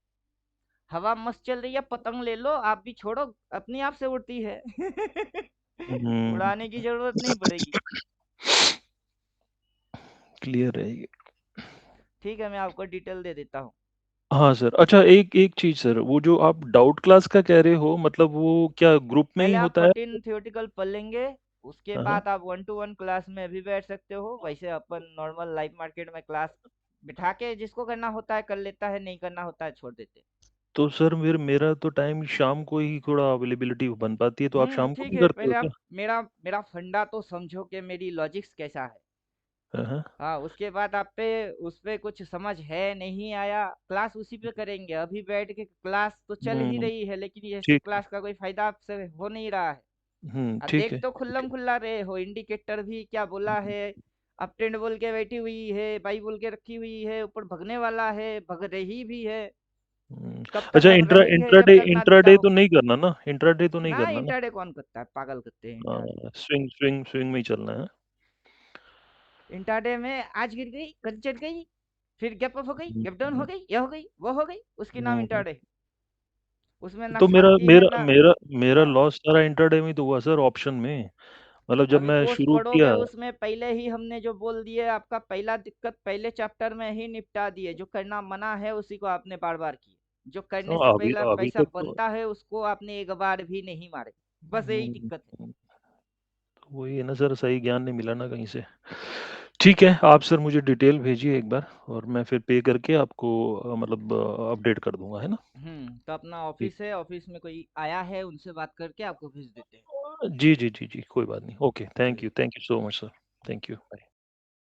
हवा मस्त चल रही है, पतंग ले लो, आप भी छोड़ो, अपनी आप से उड़ती है। हुँ, उड़ाने की जरूरत नहीं पड़ेगी। क्लियर है ये। ठीक है, मैं आपको डिटेल दे देता हूँ। हाँ सर, अच्छा एक एक चीज़ सर, वो जो आप डाउट क्लास का कह रहे हो, मतलब वो क्या ग्रुप में ही पहले आप होता है? 14 थियोटिकल पढ़ लेंगे, उसके हाँ, हाँ। बाद आप 1 to 1 क्लास में भी बैठ सकते हो, वैसे अपन नॉर्मल लाइव मार्केट में क्लास बिठा के जिसको करना होता है कर लेता है, नहीं करना होता है छोड़ देते। तो सर फिर मेरा तो टाइम शाम को ही थोड़ा अवेलेबिलिटी बन पाती है, तो आप शाम को ठीक भी है, करते हो पहले क्या? आप मेरा मेरा फंडा तो समझो कि मेरी लॉजिक्स कैसा है। हाँ, हाँ। हाँ, उसके बाद आप पे उस पे कुछ समझ है नहीं आया, क्लास उसी पे करेंगे, अभी बैठ के क्लास तो चल ही हुँ, रही है लेकिन ये ठीक है। क्लास का कोई फायदा आपसे हो नहीं रहा है। अब ठीक देख है, तो ठीक खुल्लम है। खुल्ला रहे हो, इंडिकेटर भी क्या बोला है, अप ट्रेंड बोल के बैठी हुई है, बाई बोल के रखी हुई है, ऊपर भगने वाला है, भग रही भी है, हुँ, कब तक अच्छा हम रहेंगे जब इंट्राडे तक ना इंट्राडे दिखाओ। तो नहीं करना ना? इंट्राडे तो नहीं ना, करना ना? इंट्राडे कौन करता है, पागल करते हैं इंट्राडे। स्विंग में ही चलना है। इंट्राडे में आज गिर गई, कल चढ़ गई, फिर गैप अप हो गई, हुँ, गैप डाउन हो हुँ, गई, यह हो गई, वो हो गई, उसके नाम हुँ, हुँ। इंटरडे। उसमें ना तो मेरा शांति है मेरा ना। मेरा मेरा हाँ, लॉस सारा इंटरडे में ही तो हुआ सर, ऑप्शन में। मतलब जब अभी मैं कोर्स शुरू पढ़ोगे किया। उसमें पहले ही हमने जो बोल दिए, आपका पहला दिक्कत पहले चैप्टर में ही निपटा दिए। जो करना मना है उसी को आपने बार बार किए, जो करने से अभी पहला अभी पैसा तक तो बनता है उसको आपने एक बार भी नहीं मारे। बस यही हुँ, दिक्कत है। हुँ। वही है ना सर, सही ज्ञान नहीं मिला ना कहीं से। ठीक है, आप सर मुझे डिटेल भेजिए एक बार और मैं फिर पे करके आपको मतलब अपडेट कर दूँगा, है ना? तो अपना ठीक। ऑफिस है, ऑफिस में कोई आया है, उनसे बात करके आपको भेज देते हैं। जी, जी, जी, जी, कोई बात नहीं। ओके, चलिए। Thank you so much sir. Thank you. Bye.